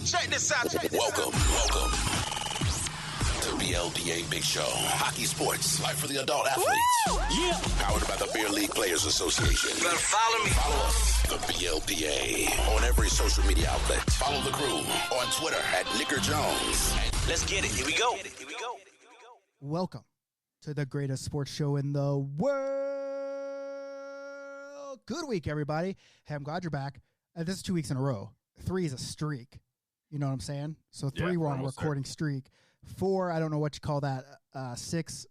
Check this out. Welcome to BLPA Big Show. Hockey sports, life for the adult athletes. Woo! Yeah. Powered by the Beer League Players Association. You better follow me. Follow us, the BLPA, on every social media outlet. Follow the crew on Twitter at Nicker Jones. Let's get it. Here we go. Welcome to the greatest sports show in the world. Good week, everybody. Hey, I'm glad you're back. This is 2 weeks in a row. 3 is a streak. You know what I'm saying? So 3, we're on a recording streak. 4, I don't know what you call that. 6,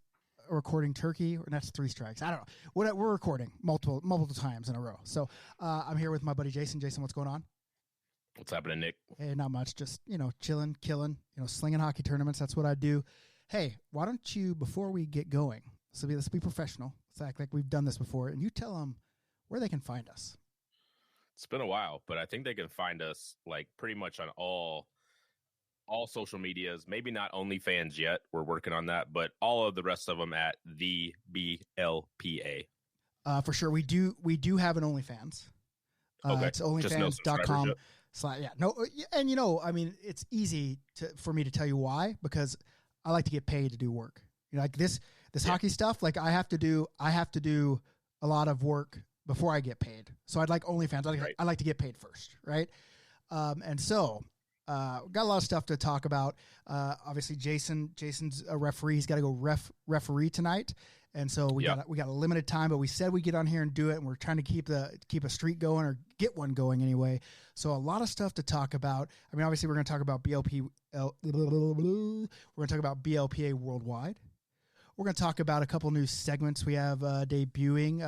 a recording turkey, or that's 3 strikes. I don't know. We're recording multiple times in a row. So I'm here with my buddy Jason. Jason, what's going on? What's happening, Nick? Hey, not much. Just, chilling, killing, slinging hockey tournaments. That's what I do. Hey, why don't you, before we get going, let's be professional. Let's act like we've done this before, and you tell them where they can find us. It's been a while, but I think they can find us like pretty much on all social medias. Maybe not OnlyFans yet. We're working on that, but all of the rest of them at the BLPA. For sure, we do have an OnlyFans. Okay. It's onlyfans.com. And it's easy for me to tell you why, because I like to get paid to do work. Like this hockey stuff. Like I have to do a lot of work before I get paid. So I'd like OnlyFans. I like to get paid first, right? And so got a lot of stuff to talk about. Obviously, Jason's a referee. He's got to go referee tonight, and so we got a limited time. But we said we'd get on here and do it, and we're trying to keep a streak going, or get one going anyway. So a lot of stuff to talk about. I mean, obviously, we're going to talk about BLPA worldwide. We're going to talk about a couple new segments we have debuting.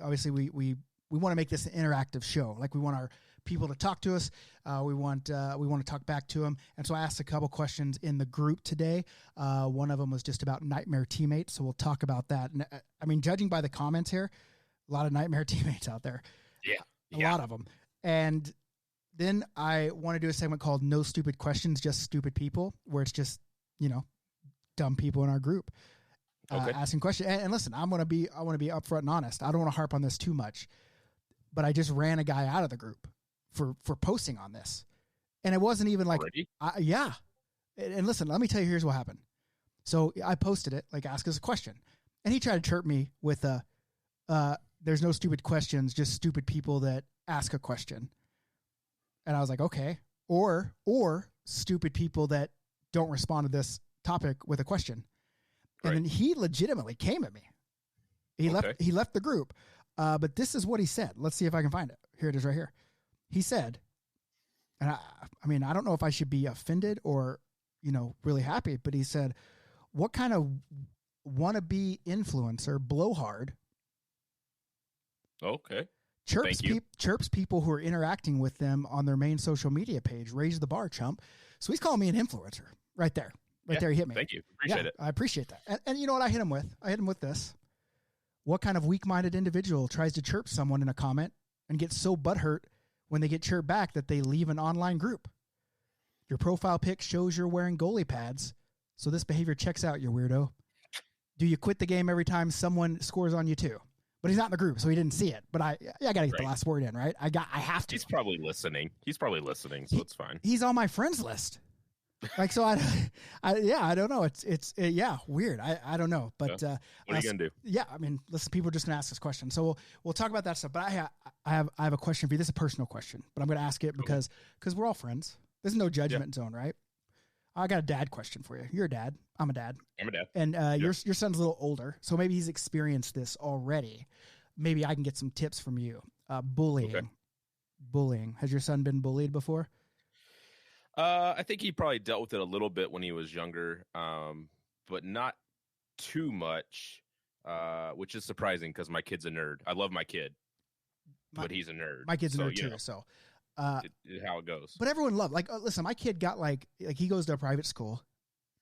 Obviously, we want to make this an interactive show. Like we want our people to talk to us. We want to talk back to them. And so I asked a couple questions in the group today. One of them was just about nightmare teammates. So we'll talk about that. And I mean, judging by the comments here, a lot of nightmare teammates out there. Yeah. A lot of them. And then I want to do a segment called No Stupid Questions, Just Stupid People, where it's just, dumb people in our group. Asking questions. And listen, I want to be upfront and honest. I don't want to harp on this too much, but I just ran a guy out of the group for posting on this. And it wasn't even like, yeah. And listen, let me tell you, here's what happened. So I posted it, like, ask us a question. And he tried to chirp me with there's no stupid questions, just stupid people that ask a question. And I was like, okay. Or stupid people that don't respond to this topic with a question. And then he legitimately came at me. He left the group. But this is what he said. Let's see if I can find it. Here it is right here. He said, and I mean, I don't know if I should be offended or, really happy, but he said, what kind of wannabe influencer blowhard chirps people who are interacting with them on their main social media page? Raise the bar, chump. So he's calling me an influencer right there. There, he hit me. Thank you. Appreciate it. I appreciate that. And you know what I hit him with? I hit him with this. What kind of weak-minded individual tries to chirp someone in a comment and gets so butthurt when they get chirped back that they leave an online group? Your profile pic shows you're wearing goalie pads, so this behavior checks out, you weirdo. Do you quit the game every time someone scores on you too? But he's not in the group, so he didn't see it. But I got to get the last word in, right? I have to. He's probably listening, so it's fine. He's on my friends list. Like, so I don't know. It's weird. I don't know, but what are you going to do? Yeah. I mean, listen, people are just going to ask us questions. So we'll talk about that stuff, but I have a question for you. This is a personal question, but I'm going to ask it because we're all friends. There's no judgment zone, right? I got a dad question for you. You're a dad. I'm a dad. And your son's a little older, so maybe he's experienced this already. Maybe I can get some tips from you. Bullying. Okay. Bullying. Has your son been bullied before? I think he probably dealt with it a little bit when he was younger, but not too much, which is surprising because my kid's a nerd. I love my kid, but he's a nerd. My kid's a nerd too, so how it goes. But everyone loved, listen, my kid got like he goes to a private school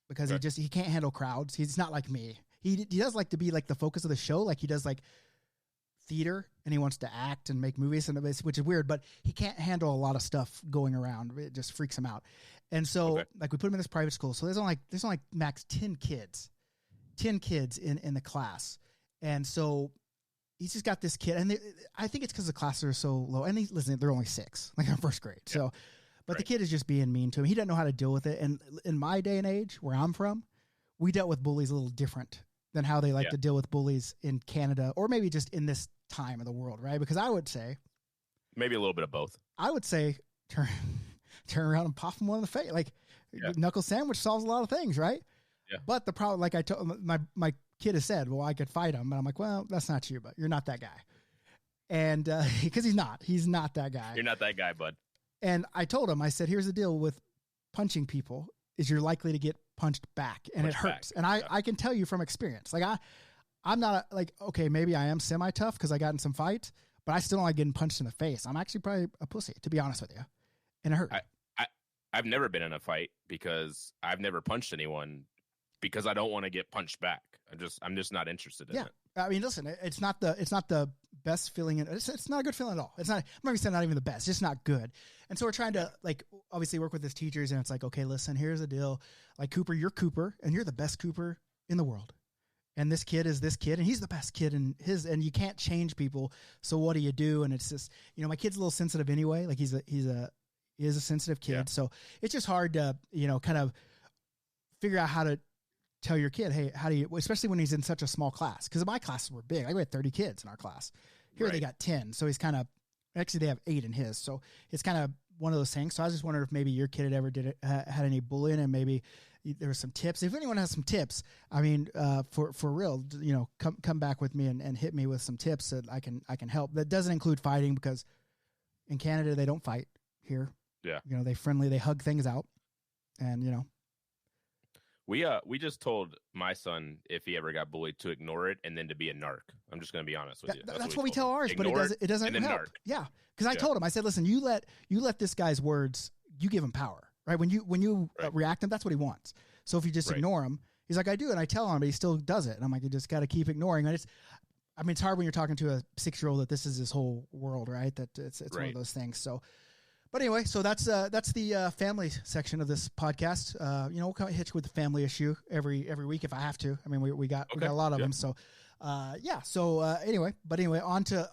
because he can't handle crowds. He's not like me. He does like to be like the focus of the show. Like he does like theater and he wants to act and make movies, and which is weird, but he can't handle a lot of stuff going around. It just freaks him out. And so like we put him in this private school. So there's only max 10 kids in the class. And so he's just got this kid, and I think it's because the classes are so low. And listen, they're only 6, like in first grade. Yeah. So, But the Right. kid is just being mean to him. He doesn't know how to deal with it. And in my day and age, where I'm from, we dealt with bullies a little different than how they like Yeah. to deal with bullies in Canada, or maybe just in this time of the world, right? Because I would say Maybe a little bit of both. turn around and pop him one in the face. Like Yeah. knuckle sandwich solves a lot of things, right? Yeah. But the problem, like I told my kid has said, well, I could fight him, and I'm like, well, that's not you, but you're not that guy, and because he's not that guy. You're not that guy, bud. And I told him, I said, here's the deal with punching people is you're likely to get punched back, and it Punched back, hurts. And yeah. I can tell you from experience, like I'm not like, okay, maybe I am semi tough because I got in some fights, but I still don't like getting punched in the face. I'm actually probably a pussy, to be honest with you, and it hurt. I've never been in a fight because I've never punched anyone because I don't want to get punched back. I'm just not interested in Yeah. it. I mean, listen, it's not the best feeling. It's not a good feeling at all. It's not. I'm not even saying not even the best. It's just not good. And so we're trying to like obviously work with his teachers, and it's like, okay, listen, here's the deal. Like Cooper, you're Cooper, and you're the best Cooper in the world. And this kid is this kid, and he's the best kid in his. And you can't change people. So what do you do? And it's just, my kid's a little sensitive anyway. Like he is a sensitive kid. Yeah. So it's just hard to kind of figure out how to tell your kid, hey, how do you, especially when he's in such a small class, because my classes were big. I had 30 kids in our class. Here they Right. got 10. So he's kind of, actually they have 8 in his. So it's kind of one of those things. So I was just wondering if maybe your kid had ever had any bullying, and maybe there was some tips. If anyone has some tips, I mean, for real, come back with me and hit me with some tips that I can help. That doesn't include fighting, because in Canada, they don't fight here. Yeah. They hug things out, and We just told my son if he ever got bullied to ignore it and then to be a narc. I'm just going to be honest with you. That's what we told tell him. ours, but Ignore it doesn't and then help. narc. Yeah, because I Yeah. told him, I said, listen, you let this guy's words, you give him power, right? When you Right. react to him, that's what he wants. So if you just Right. ignore him, he's like, I do, and I tell him, but he still does it, and I'm like, you just got to keep ignoring. And it's hard when you're talking to a 6-year-old that this is his whole world, right? That it's one of Right. those things. So. But anyway, so that's the family section of this podcast. We'll kind of hit you with the family issue every week if I have to. I mean, we got a lot of them. So, anyway, on to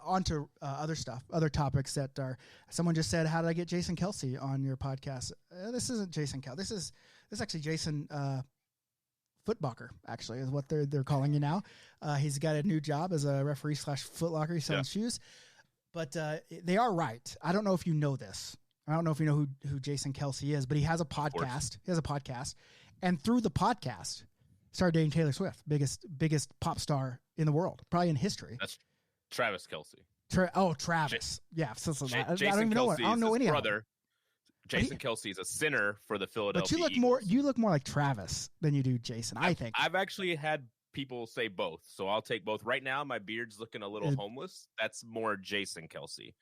other stuff, other topics that are. Someone just said, "How did I get Jason Kelsey on your podcast?" This isn't Jason Kelsey. This is actually Jason Footlocker. Actually, is what they're calling you now. He's got a new job as a referee / Footlocker. He sells shoes. But they are right. I don't know if you know this. I don't know if you know who Jason Kelsey is, but he has a podcast. He has a podcast. And through the podcast, started dating Taylor Swift, biggest pop star in the world, probably in history. That's Travis Kelsey. Travis. Yeah. So I don't Jason even know. I Kelsey don't know is any his of them. brother. Jason Kelsey is a center for the Philadelphia But you look more like Travis than you do Jason, I think. I've actually had people say both, so I'll take both. Right now, my beard's looking a little homeless. That's more Jason Kelsey.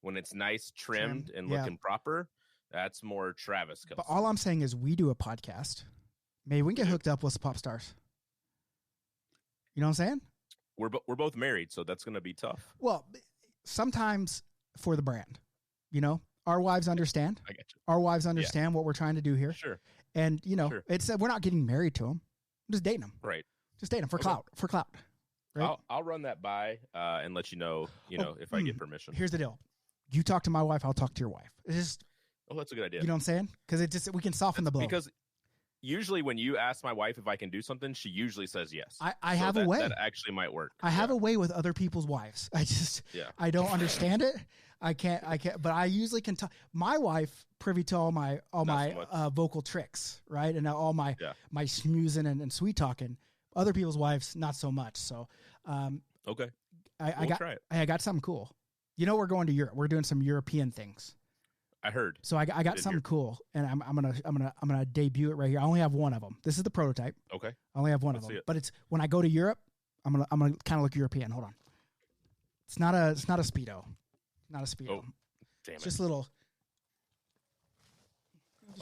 When it's nice, trimmed, and looking proper, that's more Travis Kelsey. But all I'm saying is we do a podcast. Maybe we can get hooked up with some pop stars. You know what I'm saying? We're both married, so that's going to be tough. Well, sometimes for the brand, our wives understand. I get you. Our wives understand what we're trying to do here. Sure. And, it's we're not getting married to them. I'm just dating them. Right. Just dating them for Okay. clout. Right? I'll run that by and let you know, if I get permission. Here's the deal. You talk to my wife, I'll talk to your wife. It's just, Oh, that's a good idea. you know what I'm saying? Because we can soften the blow. Because usually when you ask my wife if I can do something, she usually says yes. I have a way. That actually might work. I have a way with other people's wives. I don't understand it. I can't, but I usually can talk. My wife privy to all my so much. vocal tricks, right? And all my smoozing and sweet talking. Other people's wives, not so much. So, Okay. I got something cool. We're going to Europe. We're doing some European things. I heard. So I got something cool, and I'm gonna debut it right here. I only have one of them. This is the prototype. Okay. I only have one Let's of see them. it. But it's when I go to Europe, I'm gonna kind of look European. Hold on. It's not a Speedo. Not a Speedo. Oh, damn It's it. just a little.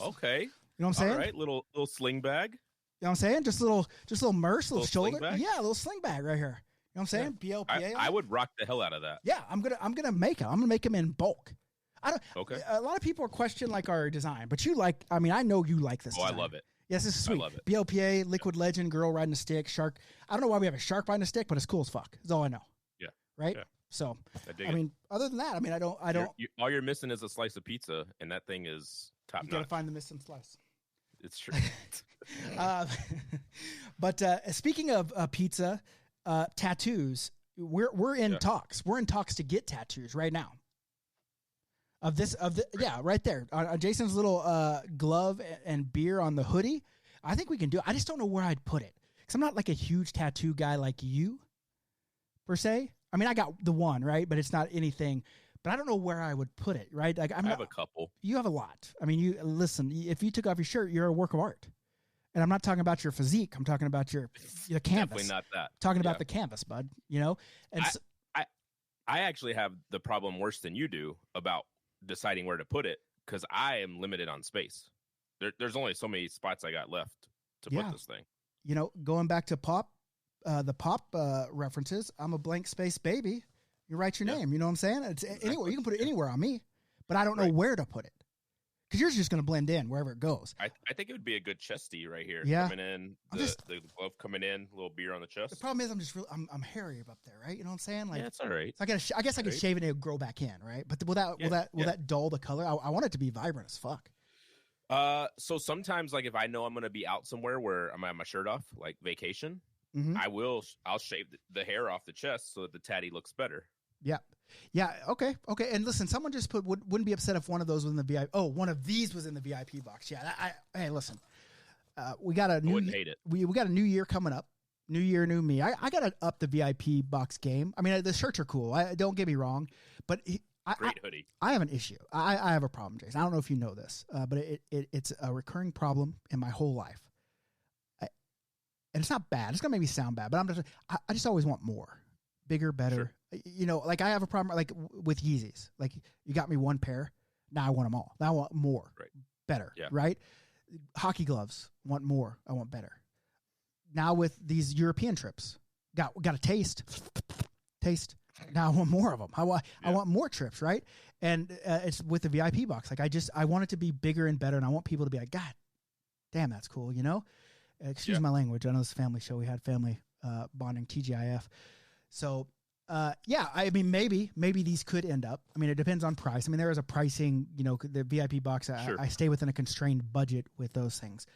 Okay. You know what I'm saying? All right. Little sling bag. You know what I'm saying? Just a little merce, little Little sling shoulder. bag? Yeah, a little sling bag right here. You know what I'm saying? BLPA. I would rock the hell out of that. Yeah, I'm gonna make them. I'm gonna make them in bulk. I don't. Okay. A lot of people question like our design, but you like. I mean, I know you like this. Oh, I design. love it. Yes, this is sweet. I love it. BLPA, Liquid Legend, girl riding a stick, shark. I don't know why we have a shark riding a stick, but it's cool as fuck. That's all I know. Yeah. Right. Yeah. So, I dig I it. mean, other than that, I mean, I don't. All you're missing is a slice of pizza, and that thing is Top You got to notch. find the missing slice. It's true. But speaking of pizza, tattoos, we're in talks. We're in talks to get tattoos right now. Right there on Jason's little glove and beer on the hoodie. I think we can do it. I just don't know where I'd put it because I'm not like a huge tattoo guy like you, per se. I mean, I got the one, right, but it's not anything. But I don't know where I would put it, right? Like I have a couple. You have a lot. I mean, you listen. If you took off your shirt, you're a work of art. And I'm not talking about your physique. I'm talking about your canvas. Definitely not that. Talking about the canvas, bud. You know. And I actually have the problem worse than you do about deciding where to put it because I am limited on space. There's only so many spots I got left to put this thing. You know, going back to the pop references, I'm a blank space baby. You write your name. You know what I'm saying? It's anywhere. You can put it anywhere on me, but I don't know where to put it because yours is just going to blend in wherever it goes. I think it would be a good chesty right here. Yeah. Coming in, the glove coming in, a little beer on the chest. The problem is I'm hairy up there, right? You know what I'm saying? Like, yeah, it's all right. So I guess I could shave it and it would grow back in, right? But will that dull the color? I want it to be vibrant as fuck. So sometimes, like, if I know I'm going to be out somewhere where I'm have my shirt off, like vacation, Mm-hmm. I'll shave the hair off the chest so that the tatty looks better. Yeah. Okay. And listen, someone just wouldn't be upset if one of those was in the VIP. Oh, one of these was in the VIP box. Yeah. Hey, listen, we got a new. I wouldn't hate it. We got a new year coming up. New year, new me. I got to up the VIP box game. I mean, the shirts are cool. Don't get me wrong, but great hoodie. I have an issue. I have a problem, Jason. I don't know if you know this, but it's a recurring problem in my whole life. And it's not bad. It's gonna make me sound bad, but I just always want more, bigger, better. Sure. You know, like I have a problem like with Yeezys. Like you got me one pair, now I want them all. Now I want more, better, right? Hockey gloves, want more. I want better. Now with these European trips, got a taste. Now I want more of them. I want more trips, right? And it's with the VIP box. Like I want it to be bigger and better, and I want people to be like, God, damn, that's cool. You know. Excuse my language. I know this is a family show. We had family bonding, TGIF. So, I mean, maybe these could end up. I mean, it depends on price. I mean, there is a pricing, you know, the VIP box. I stay within a constrained budget with those things.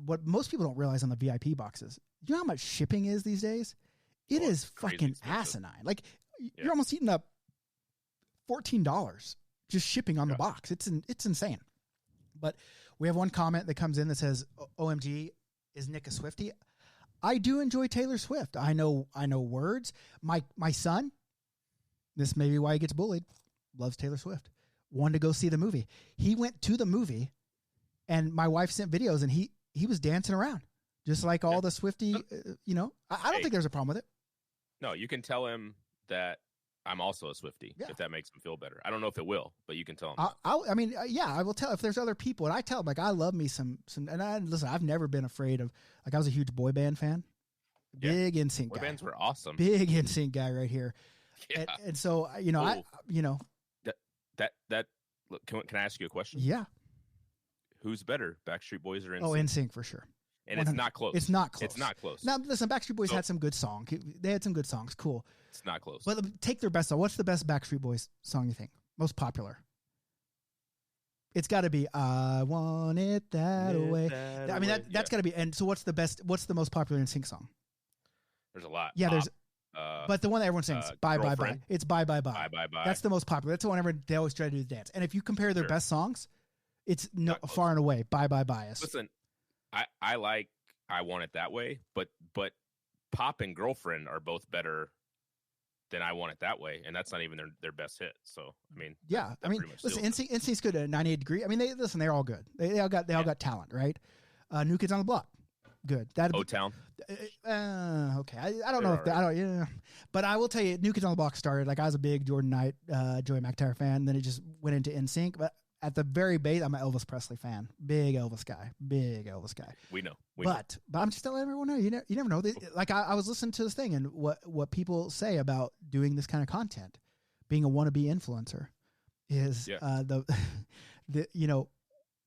What most people don't realize on the VIP boxes, you know how much shipping is these days? It is fucking expensive. Asinine. Like, you're almost eating up $14 just shipping on the box. It's insane. But we have one comment that comes in that says, OMG, is Nick a Swiftie? I do enjoy Taylor Swift. I know words. My son, this may be why he gets bullied, loves Taylor Swift. Wanted to go see the movie. He went to the movie, and my wife sent videos, and he was dancing around, just like all the Swiftie, you know. I don't think there's a problem with it. No, you can tell him that I'm also a Swiftie, if that makes him feel better. I don't know if it will, but you can tell him. I will tell if there's other people, and I tell them, like, I love me some, and listen, I've never been afraid of, like, I was a huge boy band fan. Big NSYNC guy. Boy bands were awesome. Big NSYNC guy right here. Yeah. And so, you know, look, can I ask you a question? Yeah. Who's better, Backstreet Boys or NSYNC? Oh, NSYNC for sure. And it's not close. It's not close. It's not close. Now, listen, Backstreet Boys had some good songs. They had some good songs. Cool. It's not close. But take their best song. What's the best Backstreet Boys song you think? Most popular? It's got to be "I Want It That Way." I mean, that's got to be. And so, what's the most popular NSYNC song? There's a lot. Yeah, there's. But the one that everyone sings, "Bye Bye Bye." It's "Bye Bye Bye." Bye Bye Bye. That's the most popular. That's the one they always try to do the dance. And if you compare their best songs, it's far and away "Bye Bye Bye." Listen, I like "I Want It That Way," but "Pop" and "Girlfriend" are both better than "I Want It That Way," and that's not even their best hit. So I mean, listen, NSYNC's good at 98 Degree. I mean, they're all good. They all got talent, right? New Kids on the Block, good. O-Town. Okay, I don't know if I don't. Yeah, but I will tell you, New Kids on the Block started like I was a big Jordan Knight, Joey McIntyre fan. Then it just went into NSYNC, but. At the very base, I'm an Elvis Presley fan. Big Elvis guy. We know. But I'm just letting everyone know. You never know. Like I was listening to this thing and what people say about doing this kind of content, being a wannabe influencer, is you know,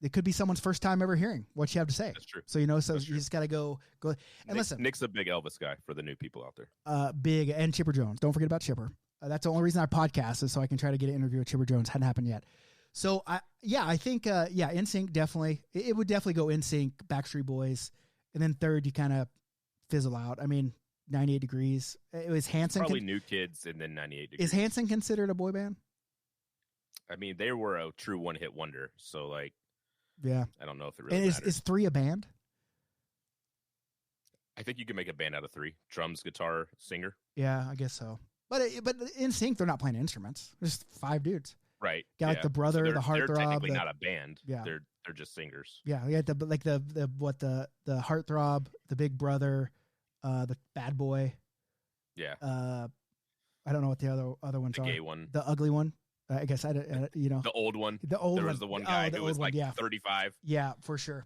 it could be someone's first time ever hearing what you have to say. That's true. So you just got to go and listen. Nick's a big Elvis guy for the new people out there. Big and Chipper Jones. Don't forget about Chipper. That's the only reason I podcast is so I can try to get an interview with Chipper Jones. Hadn't happened yet. So I think NSYNC definitely. It would definitely go NSYNC, Backstreet Boys, and then third you kind of fizzle out. I mean, 98 Degrees. It was Hanson. Probably New Kids, and then 98 Degrees. Is Hanson considered a boy band? I mean, they were a true one-hit wonder. So, like, yeah, I don't know if it really and matters. is 3 a band? I think you can make a band out of 3: drums, guitar, singer. Yeah, I guess so. But NSYNC, they're not playing instruments. There's 5 dudes. Right. Got like the brother, so the heartthrob. They're technically not a band. Yeah. They're just singers. Yeah, we got the heartthrob, the big brother, the bad boy. Yeah. I don't know what the other ones The are. gay one. The ugly one. I guess The old one. The old there one. was the one guy the who was old one, like yeah. 35. Yeah, for sure.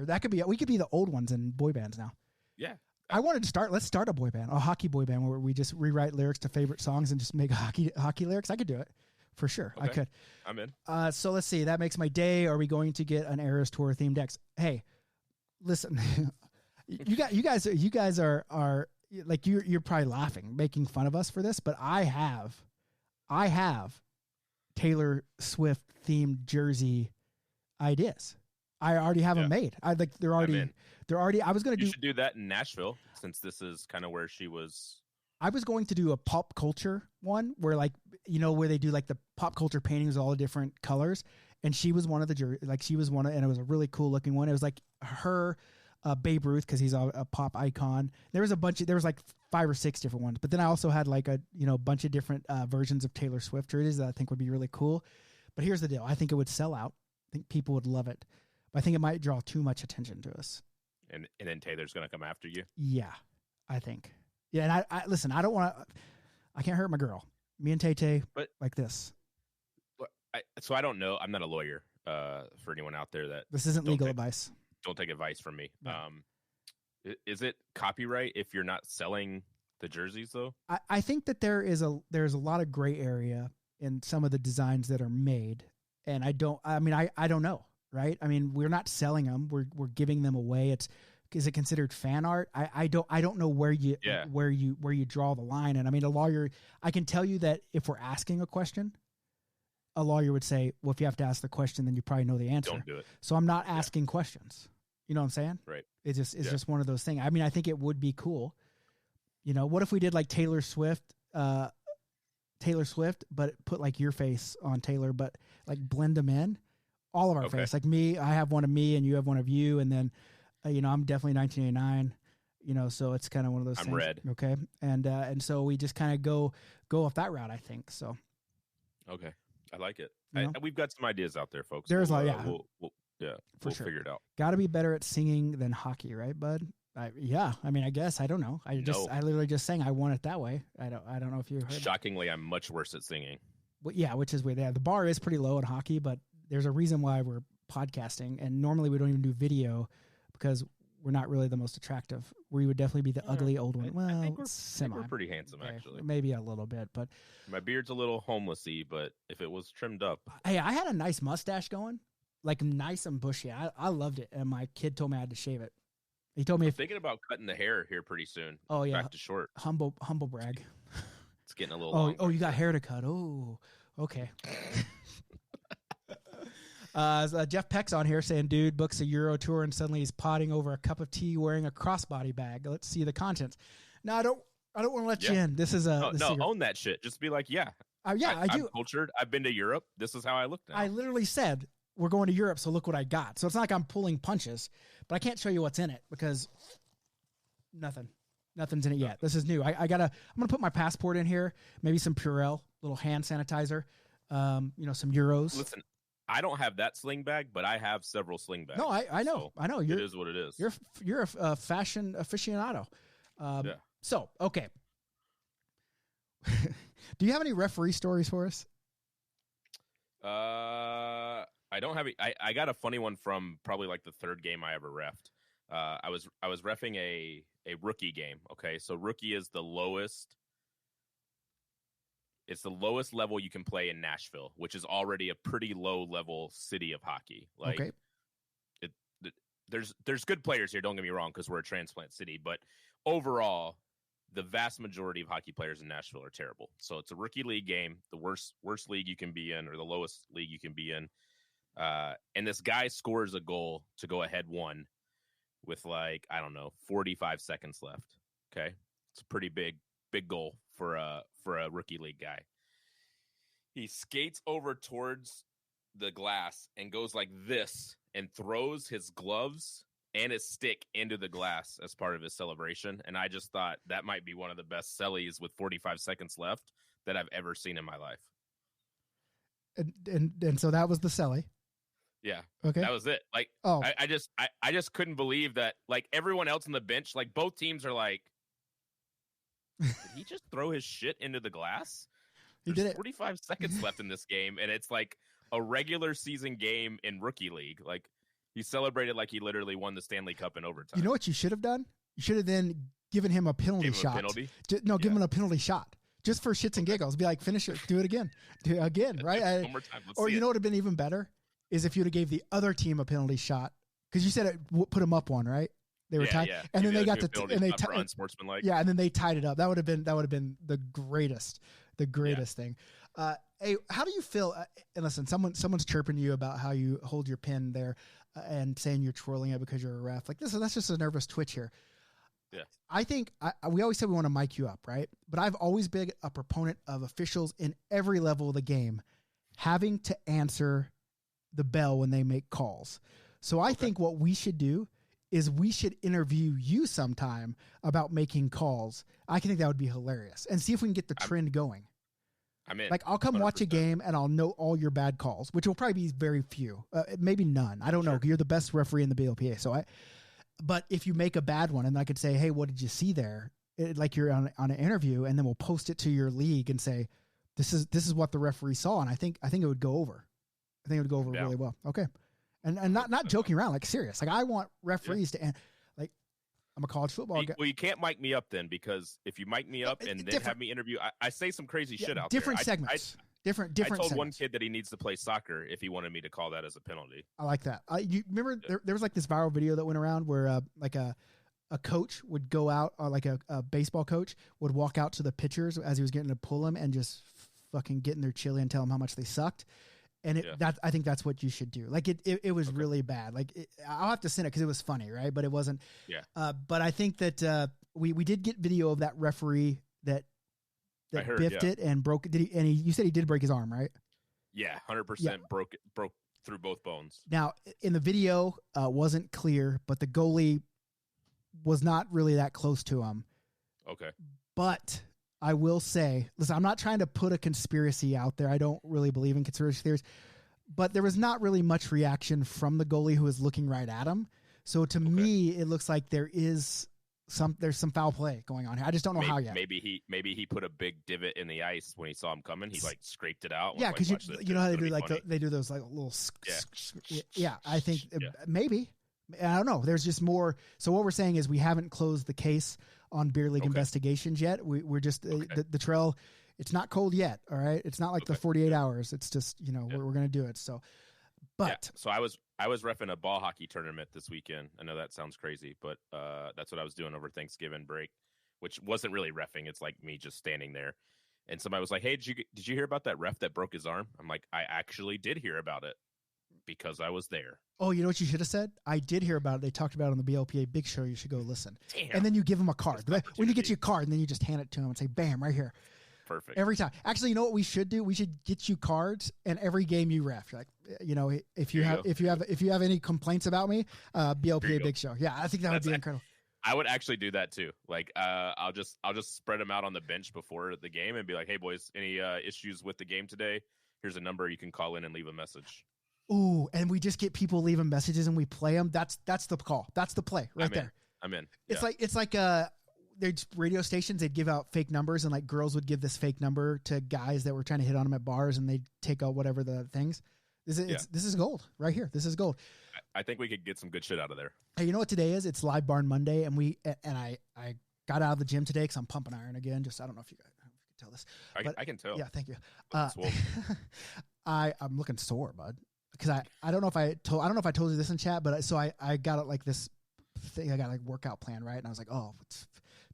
That could be. We could be the old ones in boy bands now. Yeah. I wanted to start. Let's start a boy band, a hockey boy band, where we just rewrite lyrics to favorite songs and just make hockey lyrics. I could do it for sure. Okay. I could. I'm in. So let's see. That makes my day. Are we going to get an Eras Tour themed decks? Hey, listen, you guys are like you're probably laughing, making fun of us for this, but I have Taylor Swift themed jersey ideas. I already have them made. They're already. I was going to You do. should do that in Nashville, since this is kind of where she was. I was going to do a pop culture one where, like, where they do like the pop culture paintings, all the different colors. And she was one of the and it was a really cool looking one. It was like her, Babe Ruth, because he's a pop icon. There was like 5 or 6 different ones. But then I also had like a bunch of different versions of Taylor Swift jerseys that I think would be really cool. But here's the deal: I think it would sell out. I think people would love it. But I think it might draw too much attention to us. And then Taylor's going to come after you. Yeah, I think. Yeah, and I listen. I don't want to. I can't hurt my girl. Me and Tay, but like this. So I don't know. I'm not a lawyer. For anyone out there that this isn't legal advice. Don't take advice from me. No. Is it copyright if you're not selling the jerseys though? I think that there's a lot of gray area in some of the designs that are made, and I don't know. Right? I mean, we're not selling them. We're giving them away. Is it considered fan art? I don't know where you draw the line. And I mean, a lawyer, I can tell you that if we're asking a question, a lawyer would say, well, if you have to ask the question, then you probably know the answer. Don't do it. So I'm not asking questions. You know what I'm saying? Right. It's just one of those things. I mean, I think it would be cool. What if we did like Taylor Swift, but put like your face on Taylor, but like blend them in. All of our face, like me, I have one of me, and you have one of you, and then, I'm definitely 1989. So it's kind of one of those. I'm things. red. Okay, and so we just kind of go off that route. I think so. Okay, I like it. You know? We've got some ideas out there, folks. We'll sure. Figure it out. Got to be better at singing than hockey, right, bud? I guess I don't know. I literally just sang. I want it that way. I don't know if you heard. Shockingly, I'm much worse at singing. Well, yeah, which is weird. Yeah, the bar is pretty low in hockey, but there's a reason why we're podcasting, and normally we don't even do video because we're not really the most attractive. We would definitely be the ugly old one. Well, I think semi. we're pretty handsome, actually. Maybe a little bit, but my beard's a little homelessy, but if it was trimmed up, hey, I had a nice mustache going, like nice and bushy. I loved it, and my kid told me I had to shave it. He told me I'm thinking about cutting the hair here pretty soon. Oh yeah, back to short. Humble brag. It's getting a little. Long. You got hair to cut. Oh, okay. Jeff Peck's on here saying, dude books a Euro tour and suddenly he's potting over a cup of tea wearing a crossbody bag. Let's see the contents. No, I don't want to let you in. This is own that shit. Just be like, yeah. I do. I'm cultured. I've been to Europe. This is how I look now. I literally said, we're going to Europe, so look what I got. So it's not like I'm pulling punches, but I can't show you what's in it because nothing's in it yet. This is new. I'm going to put my passport in here, maybe some Purell, little hand sanitizer, some Euros. Listen, I don't have that sling bag, but I have several sling bags. No, I know. So I know. It is what it is. You're a fashion aficionado. Yeah. So, okay. Do you have any referee stories for us? I don't have. I got a funny one from probably like the third game I ever reffed. I was reffing a rookie game. Okay, so rookie is the lowest. It's the lowest level you can play in Nashville, which is already a pretty low level city of hockey. Like, okay. There's good players here. Don't get me wrong, because we're a transplant city. But overall, the vast majority of hockey players in Nashville are terrible. So it's a rookie league game, the worst league you can be in, or the lowest league you can be in. And this guy scores a goal to go ahead 1 with 45 seconds left. Okay. It's a pretty big goal for a rookie league guy. He skates over towards the glass and goes like this and throws his gloves and his stick into the glass as part of his celebration. And I just thought that might be one of the best cellies with 45 seconds left that I've ever seen in my life. And so that was the celly. Yeah. Okay. That was it. Like, I just couldn't believe that, like, everyone else on the bench, like, both teams are like, did he just throw his shit into the glass? He There's did it. 45 seconds left in this game, and it's like a regular season game in rookie league. Like, he celebrated like he literally won the Stanley Cup in overtime. You know what you should have done? You should have then given him a penalty shot. Give him a penalty shot. Just for shits and giggles. Be like, finish it. Do it again. Do it again, right? One more time. Or you know what would have been even better? Is if you'd have gave the other team a penalty shot. Because you said it put them up 1, right? They were tied. Yeah. And then they got unsportsmanlike. Yeah, and then they tied it up. That would have been the greatest thing. Hey, how do you feel? And listen, someone's chirping you about how you hold your pen there and saying you're twirling it because you're a ref. Like, that's just a nervous twitch here. Yeah. I think we always say we want to mic you up, right? But I've always been a proponent of officials in every level of the game having to answer the bell when they make calls. So I think what we should do is we should interview you sometime about making calls. I think that would be hilarious, and see if we can get the trend going. I'm in. Like, I'll come 100%. Watch a game and I'll know all your bad calls, which will probably be very few, maybe none. I don't know. You're the best referee in the BLPA. But if you make a bad one, and I could say, hey, what did you see there? Like you're on an interview, and then we'll post it to your league and say, this is what the referee saw. And I think it would go over. I think it would go over really well. Okay. And not joking around, like serious. Like, I want referees to, like, I'm a college football guy. Well, you can't mic me up then, because if you mic me up and then have me interview, I say some crazy shit out different there. Segments. Different I told segments. one kid that he needs to play soccer if he wanted me to call that as a penalty. I like that. You remember there was like this viral video that went around where like a coach would go out, or like a baseball coach would walk out to the pitchers as he was getting to pull them and just fucking get in their chili and tell them how much they sucked. And I think that's what you should do. Like, it was really bad. Like, I'll have to send it because it was funny, right? But it wasn't. Yeah. But I think that we did get video of that referee that biffed it and broke. You said he did break his arm, right? Yeah, 100% broke through both bones. Now, in the video, wasn't clear, but the goalie was not really that close to him. Okay. But I will say, listen, I'm not trying to put a conspiracy out there. I don't really believe in conspiracy theories, but there was not really much reaction from the goalie who was looking right at him. So to me, it looks like there's some foul play going on here. I just don't know how yet. Maybe he put a big divot in the ice when he saw him coming. He like scraped it out. Yeah, because you know how they do they do those like little. Yeah, I think maybe. I don't know. There's just more. So what we're saying is we haven't closed the case on beer league investigations yet. We're just the trail. It's not cold yet. All right. It's not like the 48 hours. It's just, we're going to do it. So, but so I was reffing a ball hockey tournament this weekend. I know that sounds crazy, but that's what I was doing over Thanksgiving break, which wasn't really reffing. It's like me just standing there. And somebody was like, hey, did you hear about that ref that broke his arm? I'm like, I actually did hear about it because I was there. Oh, you know what you should have said? I did hear about it. They talked about it on the BLPA Big Show. You should go listen. Damn. And then you give them a card. When you get you a card, and then you just hand it to them and say, bam, right here. Perfect. Every time. Actually, you know what we should do? We should get you cards, and every game you ref. You're like, if you have any complaints about me, BLPA Big Show. Yeah, I think that would be incredible. I would actually do that too. Like, I'll just spread them out on the bench before the game and be like, hey boys, any issues with the game today? Here's a number you can call in and leave a message. Ooh, and we just get people leaving messages and we play them. That's the call. That's the play there. I'm in. It's like there's radio stations. They'd give out fake numbers, and like girls would give this fake number to guys that were trying to hit on them at bars, and they'd take out whatever the things. This is gold right here. This is gold. I think we could get some good shit out of there. Hey, you know what today is? It's Live Barn Monday, and I got out of the gym today because I'm pumping iron again. Just I don't know if you can tell this. I can tell. Yeah, thank you. I'm looking sore, bud. Because I don't know if I told you this in chat, but I got like this thing. I got like workout plan, right? And I was like,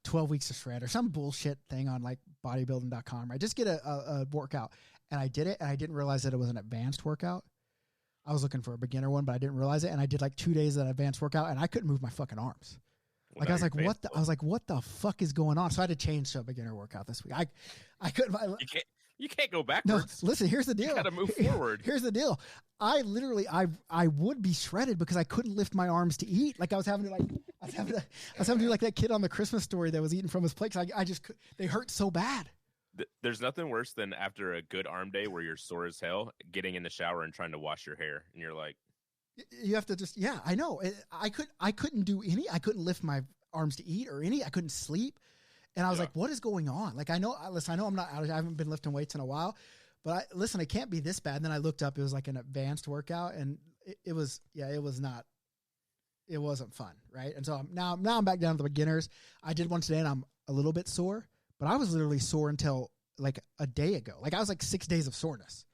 12 weeks to shred or some bullshit thing on like bodybuilding.com, right? Just get a workout. And I did it, and I didn't realize that it was an advanced workout. I was looking for a beginner one, but I didn't realize it. And I did like 2 days of that advanced workout, and I couldn't move my fucking arms. Well, Like I was like, what the fuck is going on? So I had to change to a beginner workout this week. I couldn't. You can't go No, backwards. listen. Here's the deal. You gotta move forward. Here's the deal. I literally, I would be shredded because I couldn't lift my arms to eat. Like I was having to do like that kid on the Christmas Story that was eating from his plate. I just they hurt so bad. There's nothing worse than after a good arm day where you're sore as hell, getting in the shower and trying to wash your hair, and you're like, You have to just, yeah, I know. I couldn't do any. I couldn't lift my arms to eat or any. I couldn't sleep. And I was like, what is going on? Like, I know I'm not, I haven't been lifting weights in a while, but listen, it can't be this bad. And then I looked up, it was like an advanced workout, and it wasn't fun. Right. And so now I'm back down to the beginners. I did one today and I'm a little bit sore, but I was literally sore until like a day ago. Like I was like 6 days of soreness.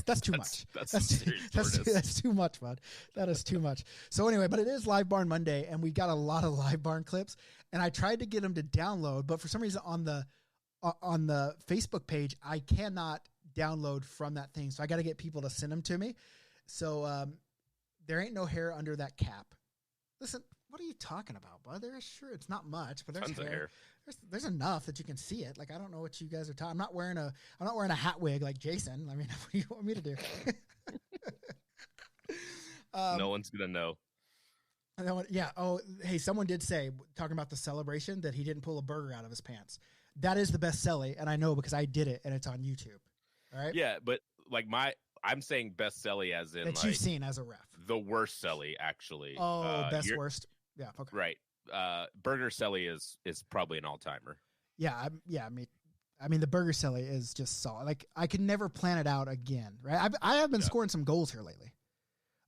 That's too much. That's too much, bud. That is too much. So anyway, but it is Live Barn Monday, and we got a lot of Live Barn clips, and I tried to get them to download, but for some reason on the Facebook page, I cannot download from that thing. So I got to get people to send them to me. So there ain't no hair under that cap. Listen, what are you talking about, bud? It's not much, but there's tons of hair. There's enough that you can see it. Like I don't know what you guys are talking. I'm not wearing a hat wig like Jason. I mean, what do you want me to do? No one's gonna know. Yeah. Oh, hey, someone did say, talking about the celebration, that he didn't pull a burger out of his pants. That is the best celly, and I know because I did it, and it's on YouTube. All right. Yeah, but like I'm saying best celly as in that like you've seen as a ref. The worst celly, actually. Oh, best worst. Yeah. Okay. Right. Burger celly is probably an all timer. Yeah. I mean, the burger celly is just solid. Like I could never plan it out again. Right. I have been scoring some goals here lately.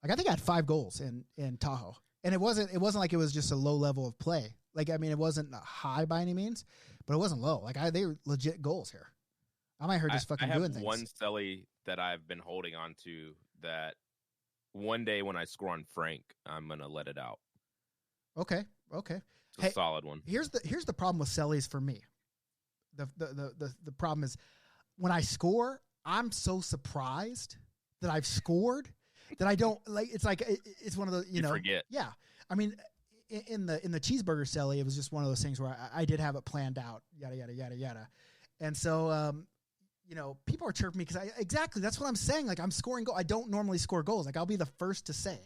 Like I think I had 5 goals in Tahoe, and it wasn't like it was just a low level of play. Like, I mean, it wasn't high by any means, but it wasn't low. Like they were legit goals here. I might heard just fucking doing things. I have one celly that I've been holding on to that one day when I score on Frank, I'm going to let it out. Okay. It's a solid one. Here's the problem with cellies for me. The problem is when I score, I'm so surprised that I've scored that I don't like. It's like it's one of the you know forget. Yeah, I mean in the cheeseburger celly, it was just one of those things where I did have it planned out. Yada yada yada yada, and so people are chirping me because exactly that's what I'm saying. Like I'm scoring goals. I don't normally score goals. Like I'll be the first to say.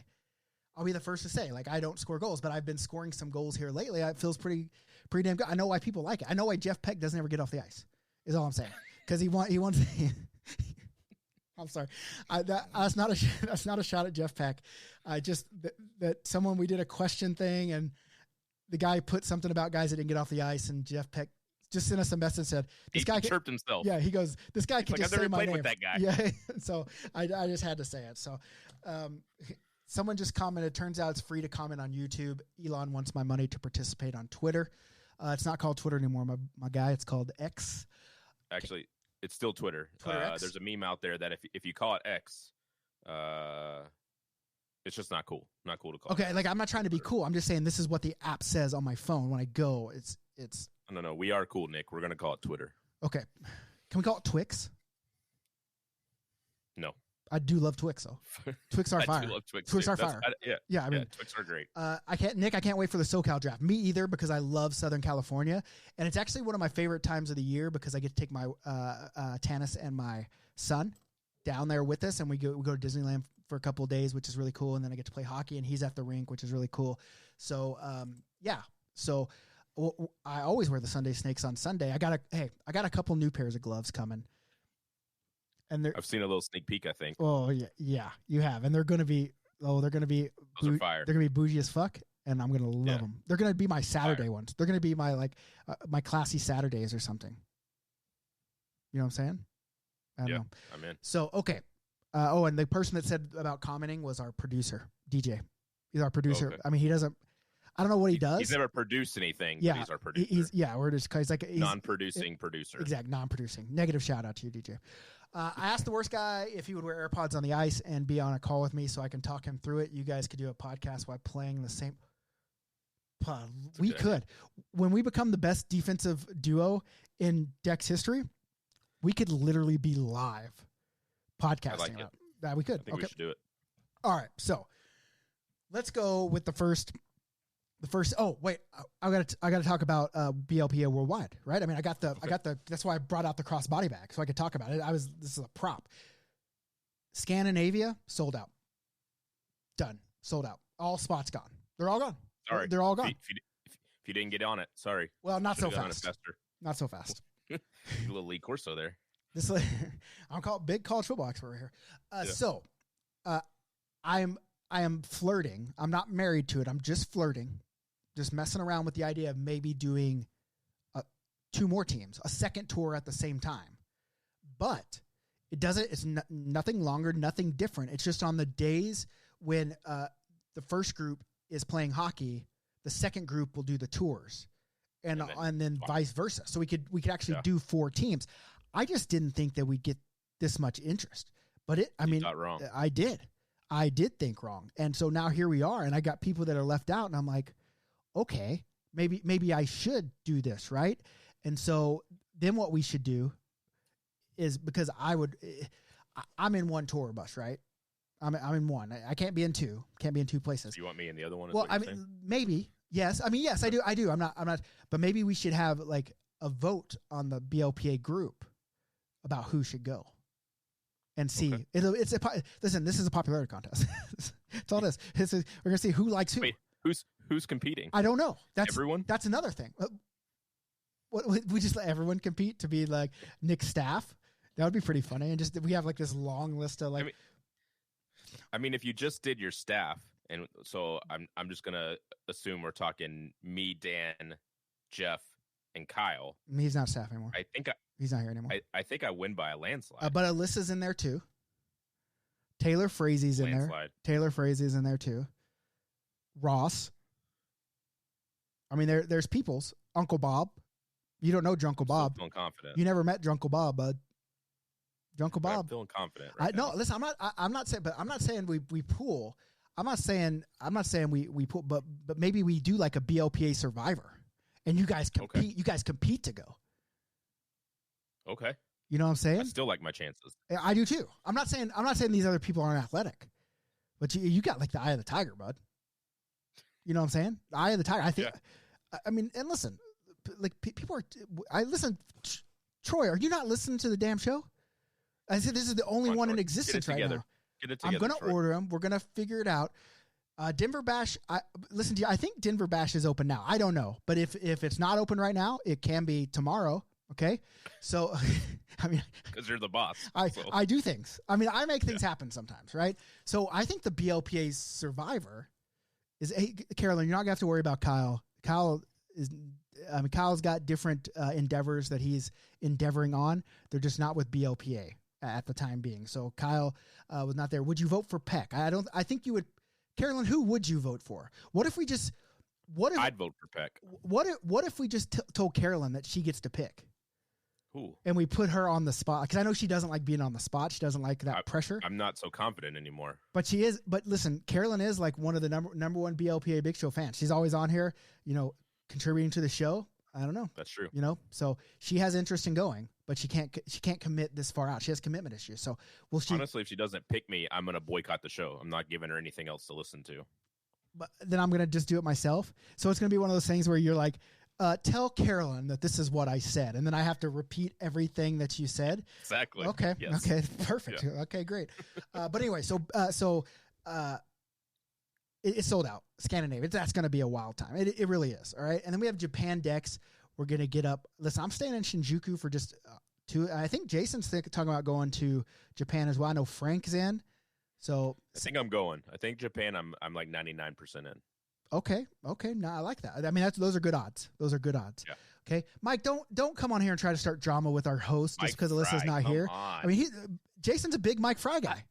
Like I don't score goals, but I've been scoring some goals here lately. It feels pretty damn good. I know why people like it. I know why Jeff Peck doesn't ever get off the ice. Is all I'm saying. Because he wants. I'm sorry. That's not a shot at Jeff Peck. Just that someone, we did a question thing, and the guy put something about guys that didn't get off the ice, and Jeff Peck just sent us a message and said, "This guy chirped himself." Yeah, he goes, "This guy can just say my name." With that guy. Yeah, so I just had to say it. So. Someone just commented, turns out it's free to comment on YouTube. Elon wants my money to participate on Twitter. It's not called Twitter anymore, my guy. It's called X. Actually, it's still Twitter. X? There's a meme out there that if you call it X, it's just not cool. Not cool to call it. Okay, like I'm not trying to be cool. I'm just saying this is what the app says on my phone when I go. It's. No, we are cool, Nick. We're going to call it Twitter. Okay. Can we call it Twix? No. I do love Twix though. Twix are fire. I do love Twix. Twix are fire. Yeah. I mean, Twix are great. I can't wait for the SoCal draft. Me either, because I love Southern California, and it's actually one of my favorite times of the year because I get to take my Tanis and my son down there with us, and we go to Disneyland for a couple of days, which is really cool, and then I get to play hockey, and he's at the rink, which is really cool. So So I always wear the Sunday Snakes on Sunday. I got a couple new pairs of gloves coming. And I've seen a little sneak peek, I think. Oh yeah, you have, and they're gonna be fire. They're gonna be bougie as fuck, and I'm gonna love them. They're gonna be my Saturday ones. They're gonna be my my classy Saturdays or something. You know what I'm saying? I don't know. I'm in. So okay. And the person that said about commenting was our producer, DJ. He's our producer. Okay. I mean, he doesn't. I don't know what he does. He's never produced anything. Yeah, but he's our producer. We're just because he's non-producing producer. Exact, non-producing. Negative shout out to you, DJ. I asked the worst guy if he would wear AirPods on the ice and be on a call with me so I can talk him through it. You guys could do a podcast while playing the same. We good could. When we become the best defensive duo in Dex history, we could literally be live podcasting like it. about that. We could. I think we should do it. All right. So let's go with the first. Oh wait, I gotta talk about BLPA worldwide, right? I mean, I got the. That's why I brought out the crossbody bag so I could talk about it. This is a prop. Scandinavia sold out. Done. Sold out. All spots gone. They're all gone. Sorry, They're all gone. If you didn't get on it, sorry. Well, not so Should've gone it fast. faster. Not so fast. A little Lee Corso there. This I'm called big college football expert here. Yeah. So, I am flirting. I'm not married to it. I'm just flirting, just messing around with the idea of maybe doing 2 more teams, a second tour at the same time. But it doesn't. It's nothing longer, nothing different. It's just on the days when the first group is playing hockey, the second group will do the tours, and then vice versa. So we could actually do 4 teams. I just didn't think that we'd get this much interest, but You thought wrong. I did think wrong. And so now here we are, and I got people that are left out, and I'm like, okay, maybe I should do this, right? And so then what we should do is, because I'm in 1 tour bus, right? I'm in 1. I can't be in 2. Can't be in 2 places. Do you want me in the other one? Well, I mean, maybe. Yes. I mean, yes, I do. I'm not, but maybe we should have like a vote on the BLPA group about who should go and see. Okay. Listen, this is a popularity contest. It's all this. We're going to see who likes who. Wait, who's competing? I don't know. Everyone? That's another thing. What, we just let everyone compete to be like Nick's staff. That would be pretty funny. And just, we have like this long list of like, I mean, if you just did your staff, and so I'm just gonna assume we're talking me, Dan, Jeff, and Kyle. he's not staff anymore. He's not here anymore. I think I win by a landslide. But Alyssa's in there too. Taylor Frazie's in there. Landslide. Taylor Frazie's in there too. Ross. I mean, there's people's Uncle Bob. You don't know Drunkle Bob. Feeling confident. You never met Drunkle Bob, bud. Drunkle Bob. I'm feeling confident. Right No, now. listen. I'm not saying, but I'm not saying we pool. I'm not saying we pool, but maybe we do like a BLPA Survivor, and you guys compete. Okay. You guys compete to go. Okay. You know what I'm saying? I still like my chances. I do too. I'm not saying these other people aren't athletic, but you got like the eye of the tiger, bud. You know what I'm saying? The eye of the tiger. I think. Yeah. I mean, and listen, like people are. I listen. Troy, are you not listening to the damn show? I said this is the only one in existence right now. Get it together. I'm going to order them. We're going to figure it out. Denver Bash. Listen to you. I think Denver Bash is open now. I don't know, but if it's not open right now, it can be tomorrow. Okay, so I mean, because you're the boss. I do things. I mean, I make things happen sometimes, right? So I think the BLPA Survivor is. Hey, Carolyn, you're not going to have to worry about Kyle. Kyle's got different endeavors that he's endeavoring on. They're just not with BLPA at the time being. So Kyle was not there. Would you vote for Peck? I think you would. Carolyn, who would you vote for? What if I'd vote for Peck. What if we just told Carolyn that she gets to pick? Who? And we put her on the spot, because I know she doesn't like being on the spot. She doesn't like that pressure. I'm not so confident anymore. But she is. But listen, Carolyn is like one of the number one BLPA Big Show fans. She's always on here, contributing to the show. I don't know. That's true. So she has interest in going, but she can't commit this far out. She has commitment issues. So honestly, if she doesn't pick me, I'm going to boycott the show. I'm not giving her anything else to listen to. But then I'm going to just do it myself. So it's going to be one of those things where you're like, tell Carolyn that this is what I said. And then I have to repeat everything that you said. Exactly. Okay. Yes. Okay. Perfect. Yeah. Okay, great. But anyway, it's sold out. Scandinavia. That's going to be a wild time. It really is. All right. And then we have Japan Dex. We're going to get up. Listen, I'm staying in Shinjuku for just 2. I think Jason's talking about going to Japan as well. I know Frank's in. So I think I'm going. I think Japan, I'm like 99% in. Okay. No, I like that. I mean, those are good odds. Those are good odds. Yeah. Okay. Mike, don't come on here and try to start drama with our host just because Alyssa's not here. On. I mean, Jason's a big Mike Fry guy.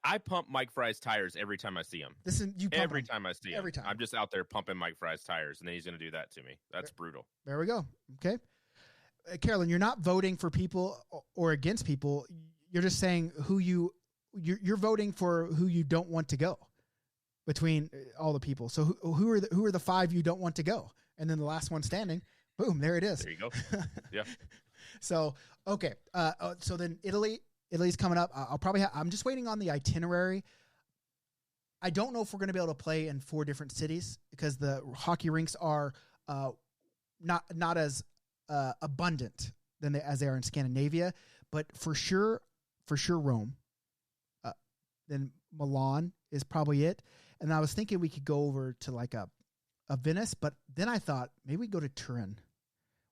I pump Mike Fry's tires every time I see him. Every time I see him. Every time. I'm just out there pumping Mike Fry's tires, and then he's going to do that to me. That's brutal. There we go. Okay. Carolyn, you're not voting for people or against people. You're just saying you're voting for who you don't want to go. between all the people. So who are the 5 you don't want to go? And then the last one standing, boom, there it is. There you go. Yeah. So, okay. So then Italy's coming up. I'm just waiting on the itinerary. I don't know if we're going to be able to play in 4 different cities because the hockey rinks are not as abundant as they are in Scandinavia, but for sure Rome. Then Milan is probably it. And I was thinking we could go over to like a Venice, but then I thought maybe we go to Turin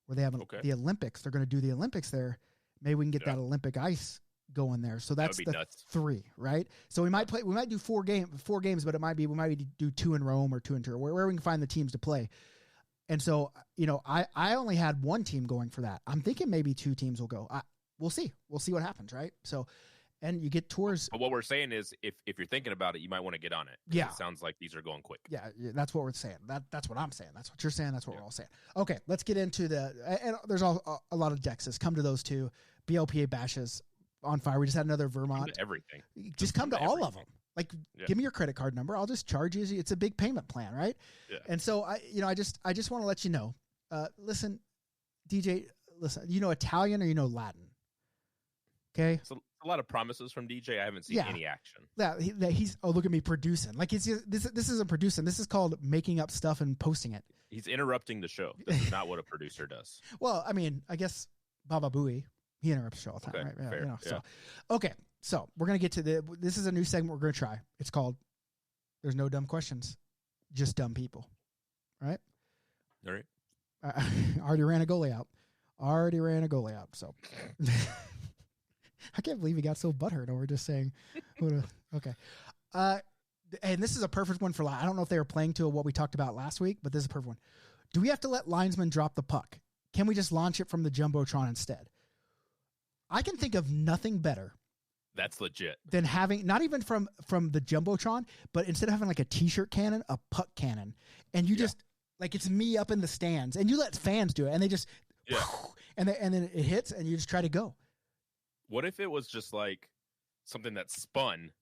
where they have the Olympics. They're going to do the Olympics there. Maybe we can get that Olympic ice going there. So that's the nuts. 3, right? So we might do 4 games, but we might do 2 in Rome or 2 in Turin, where we can find the teams to play. And so, I only had 1 team going for that. I'm thinking maybe 2 teams will go. We'll see. We'll see what happens, right? So, and you get tours. But what we're saying is if you're thinking about it, you might want to get on it. Yeah. It sounds like these are going quick. Yeah, that's what we're saying. That's what I'm saying. That's what you're saying. That's what we're all saying. Okay, let's get into and there's a lot of Dexes. Come to those 2. BLPA bashes on fire. We just had another Vermont. Come to everything. Just come to all of them. Like, give me your credit card number. I'll just charge you. It's a big payment plan, right? Yeah. And so I just want to let you know. Listen, DJ. Listen, Italian or Latin? Okay. So a lot of promises from DJ. I haven't seen any action. Yeah, he's look at me producing. Like this isn't producing. This is called making up stuff and posting it. He's interrupting the show. This is not what a producer does. Well, I mean, I guess Baba Booey, he interrupts the show all the time, right? Fair. Yeah. So, okay. So we're gonna get to this is a new segment we're gonna try. It's called "There's No Dumb Questions, Just Dumb People." Right? All right. Already ran a goalie out. So I can't believe he got so butthurt over just saying, okay. And this is a perfect one for, I don't know if they were playing to what we talked about last week, but this is a perfect one. Do we have to let linesmen drop the puck? Can we just launch it from the Jumbotron instead? I can think of nothing better. That's legit. Than having, not even from the Jumbotron, but instead of having like a t-shirt cannon, a puck cannon. And you just, like, it's me up in the stands. And you let fans do it. And they just, and then it hits and you just try to go. What if it was just like something that spun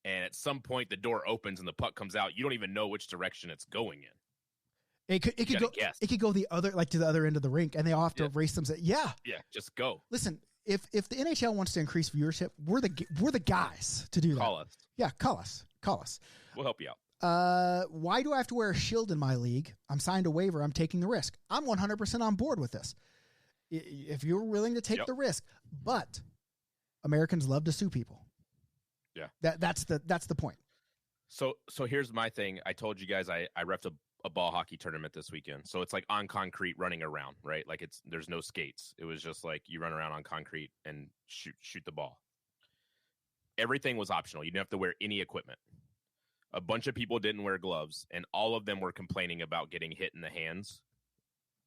and at some point the door opens and the puck comes out? You don't even know which direction it's going in. It could go the other, like, to the other end of the rink, and they all have to race them. Yeah, just go. Listen, if the NHL wants to increase viewership, we're the guys to do that. Call us. Yeah, call us. We'll help you out. Why do I have to wear a shield in my league? I'm signed a waiver. I'm taking the risk. I'm 100% on board with this. If you're willing to take the risk, but Americans love to sue people. Yeah, that's the point. So here's my thing. I told you guys I reffed a ball hockey tournament this weekend. So it's like on concrete running around, right? Like there's no skates. It was just like you run around on concrete and shoot the ball. Everything was optional. You didn't have to wear any equipment. A bunch of people didn't wear gloves, and all of them were complaining about getting hit in the hands.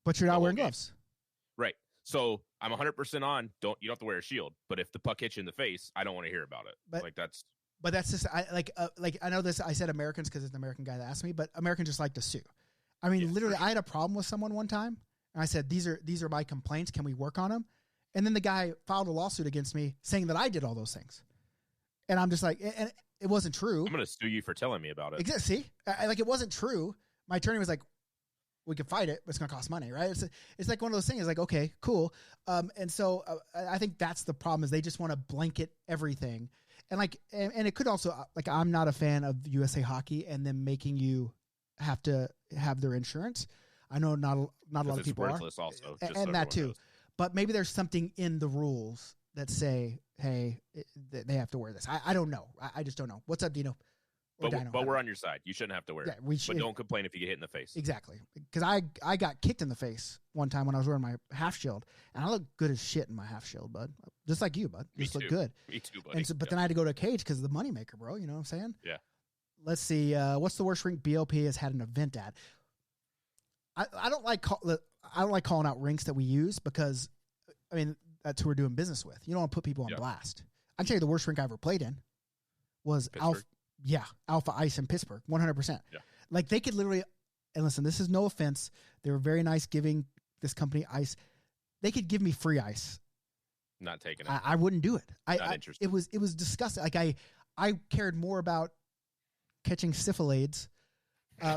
But you're not wearing gloves. Right. So I'm 100% on. You don't have to wear a shield. But if the puck hits you in the face, I don't want to hear about it. But that's just I know this. I said Americans because it's an American guy that asked me, but Americans just like to sue. I mean, literally, I had a problem with someone one time, and I said, "These are my complaints. Can we work on them?" And then the guy filed a lawsuit against me saying that I did all those things, and I'm just like, and it wasn't true. I'm going to sue you for telling me about it. See, like it wasn't true. My attorney was like, we can fight it, but it's going to cost money, right? It's like one of those things. It's like, okay, cool. And so I think that's the problem is they just want to blanket everything. And like, and it could also, like, I'm not a fan of USA Hockey and them making you have to have their insurance. I know not a lot of people are. Also, and that too. Knows. But maybe there's something in the rules that say, hey, they have to wear this. I don't know. I just don't know. What's up, Dino? But we're on your side. You shouldn't have to wear it. But don't complain if you get hit in the face. Exactly. Because I got kicked in the face one time when I was wearing my half shield, and I look good as shit in my half shield, bud. Just like you, bud. Just look good. Me too, buddy. And so, but then I had to go to a cage because of the moneymaker, bro. You know what I'm saying? Yeah. Let's see. What's the worst rink BLP has had an event at? I don't like calling out rinks that we use because, I mean, that's who we're doing business with. You don't want to put people on blast. I can tell you the worst rink I ever played in was Alpha Ice in Pittsburgh, 100%. Yeah. Like they could literally, and listen, this is no offense. They were very nice giving this company ice. They could give me free ice. Not taking it. I wouldn't do it. Not interested. It was disgusting. Like I cared more about catching syphilades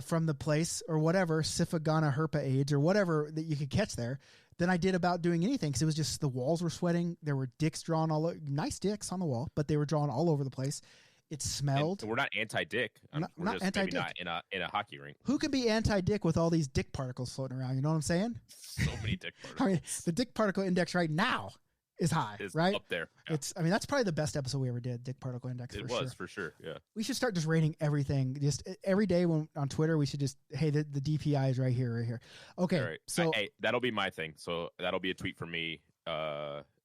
from the place or whatever, syphagana herpa AIDS or whatever that you could catch there than I did about doing anything, because it was just the walls were sweating. There were dicks drawn all over, nice dicks on the wall, but they were drawn all over the place. It smelled. And we're not anti-dick. We're not just anti-dick. maybe not in a hockey rink. Who can be anti-dick with all these dick particles floating around? You know what I'm saying? So many dick particles. I mean, the dick particle index right now is high, Is right? up there. Yeah. I mean, that's probably the best episode we ever did, dick particle index. It for was sure. for sure. Yeah. We should start just rating everything. Just every day when on Twitter, we should just, hey, the DPI is right here. Okay, All right. so hey, that'll be my thing. So that'll be a tweet for me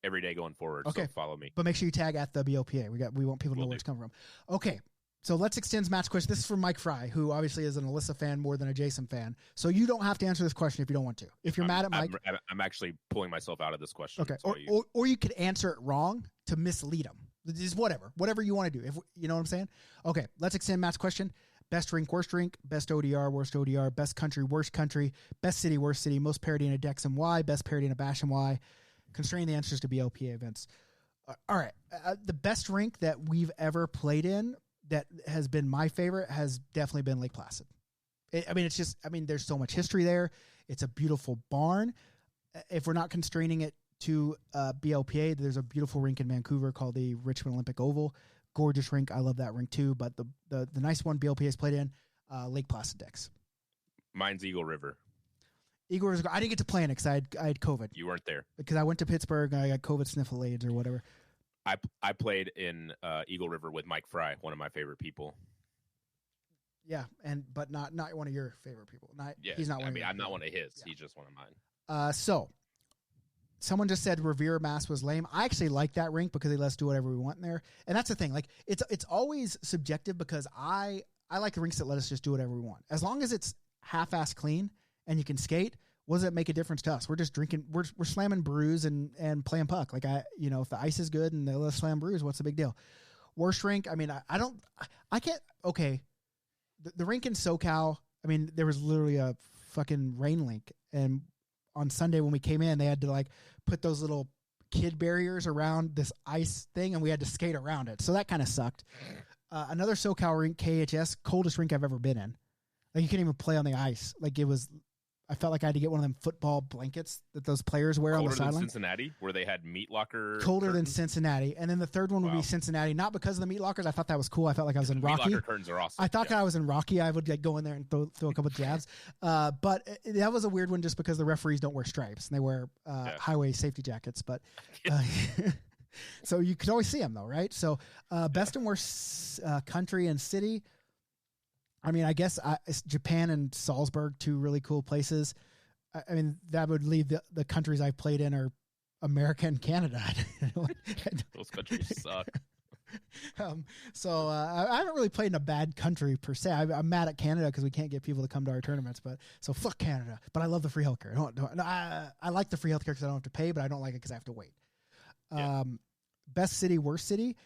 every day going forward. Okay. So follow me. but make sure you tag at the BLPA. We want people to know Will where do. it's coming from. Okay, so let's extend Matt's question. This is from Mike Fry, who obviously is an Alyssa fan more than a Jason fan. So you don't have to answer this question if you don't want to. If you're mad at Mike, I'm actually pulling myself out of this question. okay, So or you could answer it wrong to mislead him. Just whatever you want to do. If you know what I'm saying. Okay, let's extend Matt's question. Best drink, worst drink, best ODR, worst ODR, best country, worst country, best city, worst city, most parody in a Dex and why, best parody in a Bash and why. Constrain the answers to BLPA events. All right, the best rink that we've ever played in that has been my favorite has definitely been Lake Placid. There's so much history there. It's a beautiful barn. If we're not constraining it to BLPA, there's a beautiful rink in Vancouver called the Richmond Olympic Oval. Gorgeous rink. I love that rink too. But the nice one BLPA has played in, Lake Placid Dex. Mine's Eagle River. Eagle River. I didn't get to play in it because I had COVID. You weren't there. Because I went to Pittsburgh and I got COVID sniffle AIDS or whatever. I played in Eagle River with Mike Fry, one of my favorite people. Yeah, but not one of your favorite people. Yeah, he's not one. I'm not one of his. Yeah. He's just one of mine. So someone just said Revere Mass was lame. I actually like that rink because they let us do whatever we want in there, and that's the thing. Like it's always subjective because I like the rinks that let us just do whatever we want, as long as it's half-ass clean and you can skate. What does it make a difference to us? We're just drinking. We're slamming brews and playing puck. Like if the ice is good and they let us slam brews, what's the big deal? Worst rink. I mean, I can't. Okay, the rink in SoCal. I mean, there was literally a fucking rain link, and on Sunday when we came in, they had to like put those little kid barriers around this ice thing, and we had to skate around it. So that kind of sucked. Another SoCal rink, KHS, coldest rink I've ever been in. Like you couldn't even play on the ice. Like it was. I felt like I had to get one of them football blankets that those players wear on the sideline. Colder than Cincinnati, where they had meat locker. Colder than curtains? Cincinnati. And then the third one would be Cincinnati, not because of the meat lockers. I thought that was cool. I felt like I was in Rocky. Meat locker curtains are awesome. I thought I was in Rocky. I would like, go in there and throw a couple jabs. But that was a weird one just because the referees don't wear stripes and they wear highway safety jackets. But so you could always see them though, right? So best and worst country and city. I mean, I guess Japan and Salzburg, two really cool places. I mean, that would leave the countries I've played in are America and Canada. Those countries suck. So I haven't really played in a bad country per se. I'm mad at Canada because we can't get people to come to our tournaments. But so fuck Canada. But I love the free healthcare. I like the free healthcare because I don't have to pay, but I don't like it because I have to wait. Yeah. Best city, worst city.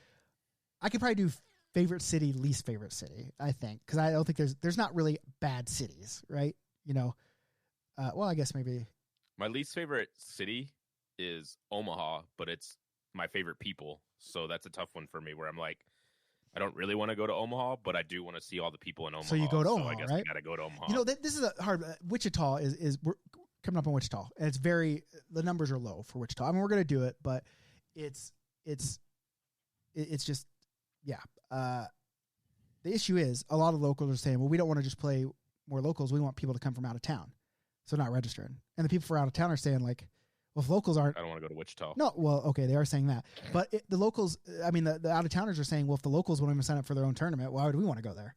I could probably do favorite city, least favorite city. I think because I don't think there's not really bad cities, right? You know. Well, I guess maybe My least favorite city is Omaha, but it's my favorite people. So that's a tough one for me where I'm like, I don't really want to go to Omaha, but I do want to see all the people in Omaha. So you go to Omaha, I guess right? I got to go to Omaha. You know, this is a hard. Wichita is we're coming up on Wichita, and it's the numbers are low for Wichita. I mean, we're gonna do it, but it's just the issue is a lot of locals are saying, well, we don't want to just play more locals. We want people to come from out of town, so not registering. And the people from out of town are saying like, well, if locals aren't, I don't want to go to Wichita. no, well, okay, they are saying that, but the locals, I mean, the out of towners are saying, well, if the locals won't even sign up for their own tournament, why would we want to go there?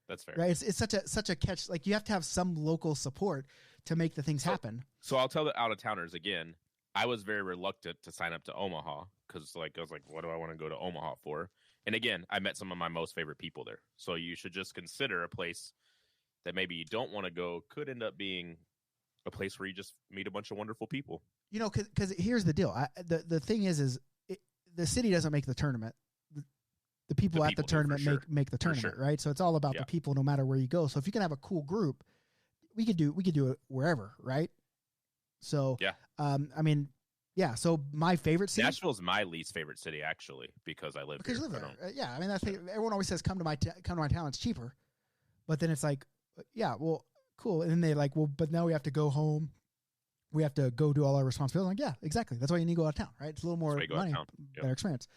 That's fair. Right? It's such a catch. Like you have to have some local support to make the things happen. So I'll tell the out of towners again. I was very reluctant to sign up to Omaha because, like, I was like, what do I want to go to Omaha for? And again, I met some of my most favorite people there. So you should just consider a place that maybe you don't want to go could end up being a place where you just meet a bunch of wonderful people. You know, because here's the deal. The thing is the city doesn't make the tournament. The people at the tournament make the tournament, right? So it's all about the people, no matter where you go. So if you can have a cool group, we could do it wherever, right? So I mean, yeah. So my favorite city, Nashville's my least favorite city, actually, because I live because here. you live there. Yeah, I mean, everyone always says come to my town. It's cheaper. But then it's like, yeah, well, cool. And then they're like, well, but now we have to go home. We have to go do all our responsibilities. I'm like, yeah, exactly. That's why you need to go out of town, right? It's a little more money, better experience.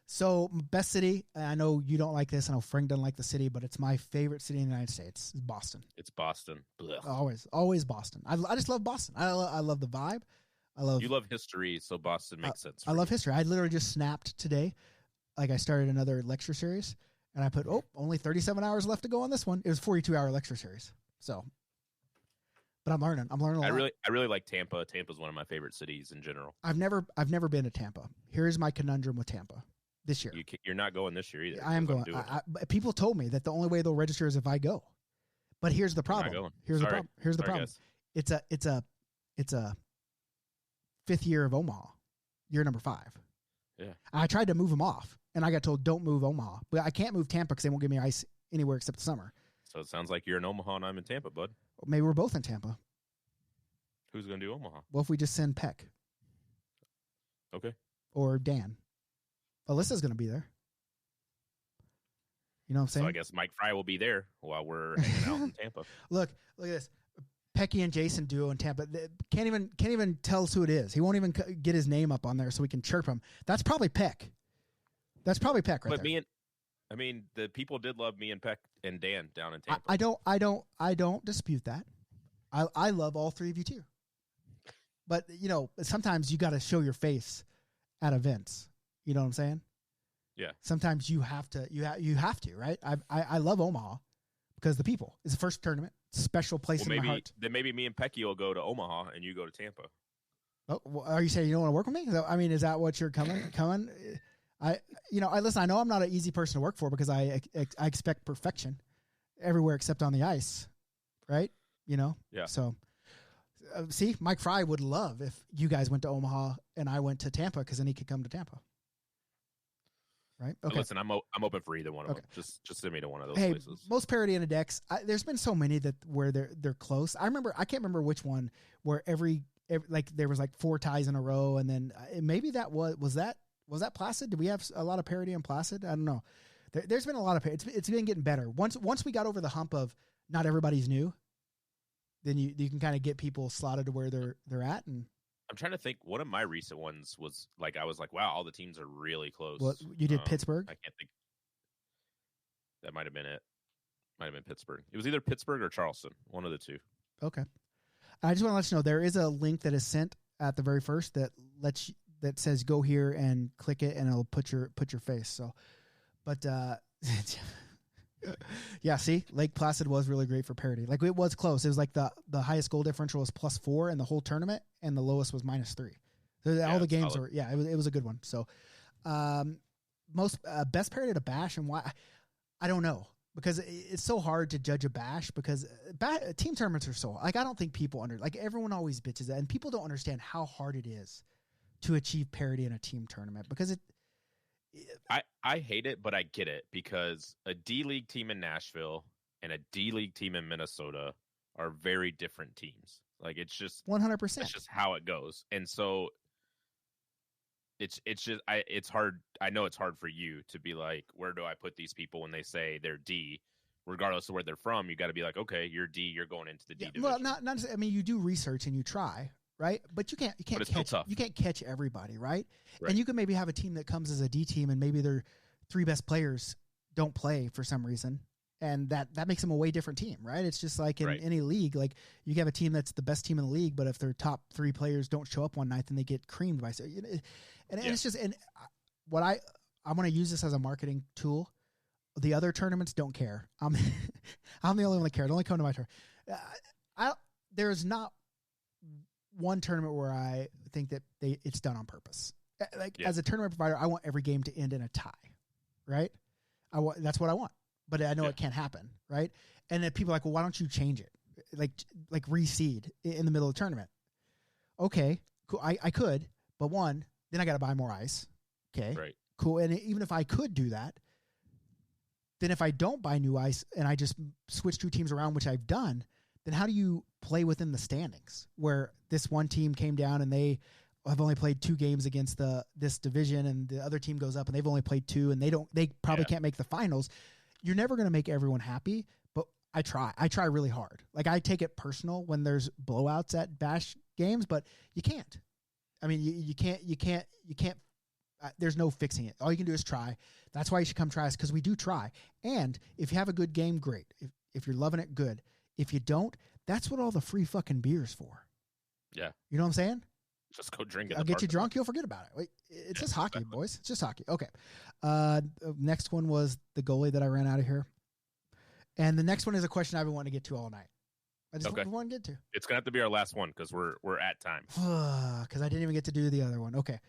So best city, I know you don't like this. I know Frank doesn't like the city, but it's my favorite city in the United States. Is Boston. It's Boston. Blech. Always Boston. I just love Boston. I love the vibe. You love history, so Boston makes sense. I love history. I literally just snapped today. Like I started another lecture series, and I put, only 37 hours left to go on this one. It was a 42-hour lecture series. So, but I'm learning. A lot. I really like Tampa. Tampa's one of my favorite cities in general. I've never been to Tampa. Here's my conundrum with Tampa this year. You're not going this year either. I am going. People told me that the only way they'll register is if I go. But here's the problem. Here's the problem. It's a fifth year of Omaha, year number 5. Yeah. I tried to move them off, and I got told don't move Omaha, but I can't move Tampa because they won't give me ice anywhere except the summer. So it sounds like you're in Omaha and I'm in Tampa, bud. Maybe we're both in Tampa. Who's going to do Omaha? Well, if we just send Peck. Okay. Or Dan. Alyssa's going to be there. You know what I'm saying? So I guess Mike Fry will be there while we're hanging out in Tampa. Look at this. Pecky and Jason duo in Tampa. Can't even tell us who it is. He won't even get his name up on there so we can chirp him. That's probably Peck. That's probably Peck right there. But the people did love me and Peck and Dan down in Tampa. I don't dispute that. I love all three of you too. But sometimes you got to show your face at events. You know what I'm saying? Yeah. Sometimes you have to. You have to, right? I love Omaha because the people. It's the first tournament. Special place in my heart. Then maybe me and Pecky will go to Omaha and you go to Tampa. Oh, well, are you saying you don't want to work with me? I mean, is that what you're coming? I listen. I know I'm not an easy person to work for because I expect perfection everywhere except on the ice, right? Yeah. So, see, Mike Fry would love if you guys went to Omaha and I went to Tampa because then he could come to Tampa. Right. Okay. Listen, I'm open for either one of them. Just send me to one of those places. Most parody in a decks. There's been so many where they're close. I can't remember which one where every like there was like 4 ties in a row, and then maybe that was that Placid. Did we have a lot of parody in Placid? I don't know. There's been a lot of parody. It's been getting better. Once we got over the hump of not everybody's new, then you can kind of get people slotted to where they're at. And I'm trying to think. One of my recent ones was like I was like, wow, all the teams are really close. Well, you did Pittsburgh. I can't think. That might have been it. Might have been Pittsburgh. It was either Pittsburgh or Charleston. One of the two. Okay. I just want to let you know there is a link that is sent at the very first that says go here and click it and it'll put your face. So, but yeah, see, Lake Placid was really great for parity. Like it was close. It was like the highest goal differential was +4 in the whole tournament, and the lowest was -3. So all the games were it was a good one. So, most best parity at a bash and why I don't know because it's so hard to judge a bash because team tournaments are so like I don't think people everyone always bitches that and people don't understand how hard it is to achieve parity in a team tournament because I hate it, but I get it because a D-League team in Nashville and a D-League team in Minnesota are very different teams. Like it's just 100%. It's just how it goes. And so it's just it's hard. I know it's hard for you to be like, where do I put these people when they say they're D? Regardless of where they're from, you got to be like, okay, you're D, you're going into the D division. Well, not I mean, you do research and you try, right? But you can't catch everybody, right? And you can maybe have a team that comes as a D team and maybe their 3 best players don't play for some reason. And that makes them a way different team, right? It's just like in any league, like you have a team that's the best team in the league, but if their top 3 players don't show up one night, then they get creamed by. And it's just what I want to use this as a marketing tool. The other tournaments don't care. I'm the only one that cares. Only come to my turn. There is not one tournament where I think that it's done on purpose. As a tournament provider, I want every game to end in a tie, right? That's what I want. But I know it can't happen, right? And then people are like, well, why don't you change it? Like reseed in the middle of the tournament. Okay, cool. I could, but then I got to buy more ice. Okay, right. Cool. And even if I could do that, then if I don't buy new ice and I just switch 2 teams around, which I've done, then how do you play within the standings where this one team came down and they have only played 2 games against this division and the other team goes up and they've only played 2 and they probably can't make the finals. You're never going to make everyone happy, but I try really hard. Like I take it personal when there's blowouts at Bash games, but you can't. I mean, you can't. There's no fixing it. All you can do is try. That's why you should come try us, because we do try. And if you have a good game, great. If you're loving it, good. If you don't, that's what all the free fucking beer's for. Yeah. You know what I'm saying? Just go drink it. I'll get you drunk. You'll forget about it. Wait, it's just hockey, exactly. boys. It's just hockey. Okay. Next one was the goalie that I ran out of here. And the next one is a question I've been wanting to get to all night. I just want to get to. It's going to have to be our last one because we're at time. Because I didn't even get to do the other one. Okay.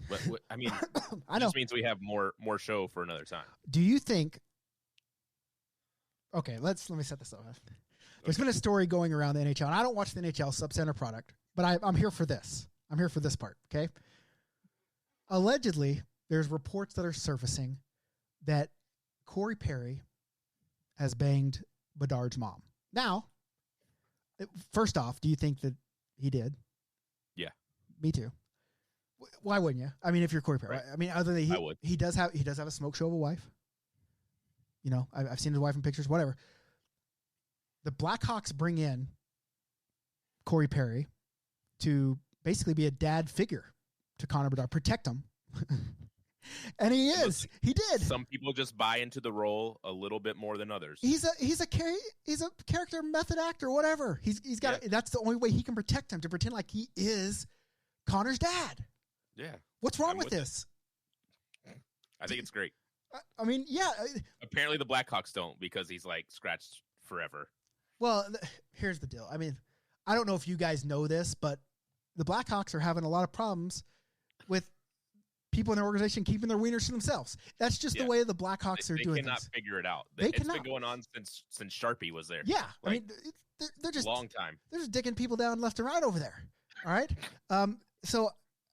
But I mean, I it know. just means we have more show for another time. Do you think? Okay, let me set this up. There's been a story going around the NHL, and I don't watch the NHL Subcenter product, but I'm here for this. I'm here for this part. Okay. Allegedly, there's reports that are surfacing that Corey Perry has banged Bedard's mom. Now, first off, do you think that he did? Yeah. Me too. Why wouldn't you? I mean, if you're Corey Perry, Right. I mean, other than I would. he does have a smoke show of a wife. You know, I've seen his wife in pictures. Whatever. The Blackhawks bring in Corey Perry to basically be a dad figure to Connor Bedard, protect him, and he is. Listen, he did. Some people just buy into the role a little bit more than others. He's a character method actor, whatever. He's got. Yeah. That's the only way he can protect him, to pretend like he is Connor's dad. Yeah. What's wrong I'm with with it. this? I think it's great. I mean, yeah. Apparently the Blackhawks don't, because he's like scratched forever. Well, here's the deal. I mean, I don't know if you guys know this, but the Blackhawks are having a lot of problems with people in their organization keeping their wieners to themselves. That's just the way the Blackhawks are doing They cannot things. figure it out. They It's cannot. been going on since Sharpie was there. Yeah, I Like, mean, they're just long time. They're just dicking people down left and right over there. All right. So,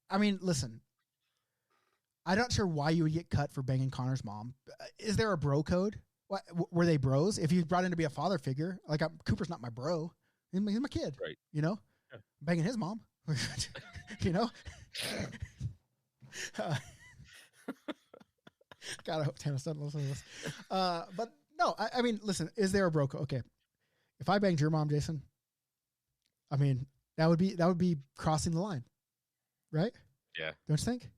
I mean, listen, I'm not sure why you would get cut for banging Connor's mom. Is there a bro code? What, were they bros? If you brought in to be a father figure, like Cooper's not my bro. He's my kid. Right. You know, Yeah. banging his mom. You know. God, I hope Tannis doesn't listen to this. But no, I mean, listen, is there a bro code? Okay. If I banged your mom, Jason, I mean, that would be crossing the line, right? Yeah. Don't you think?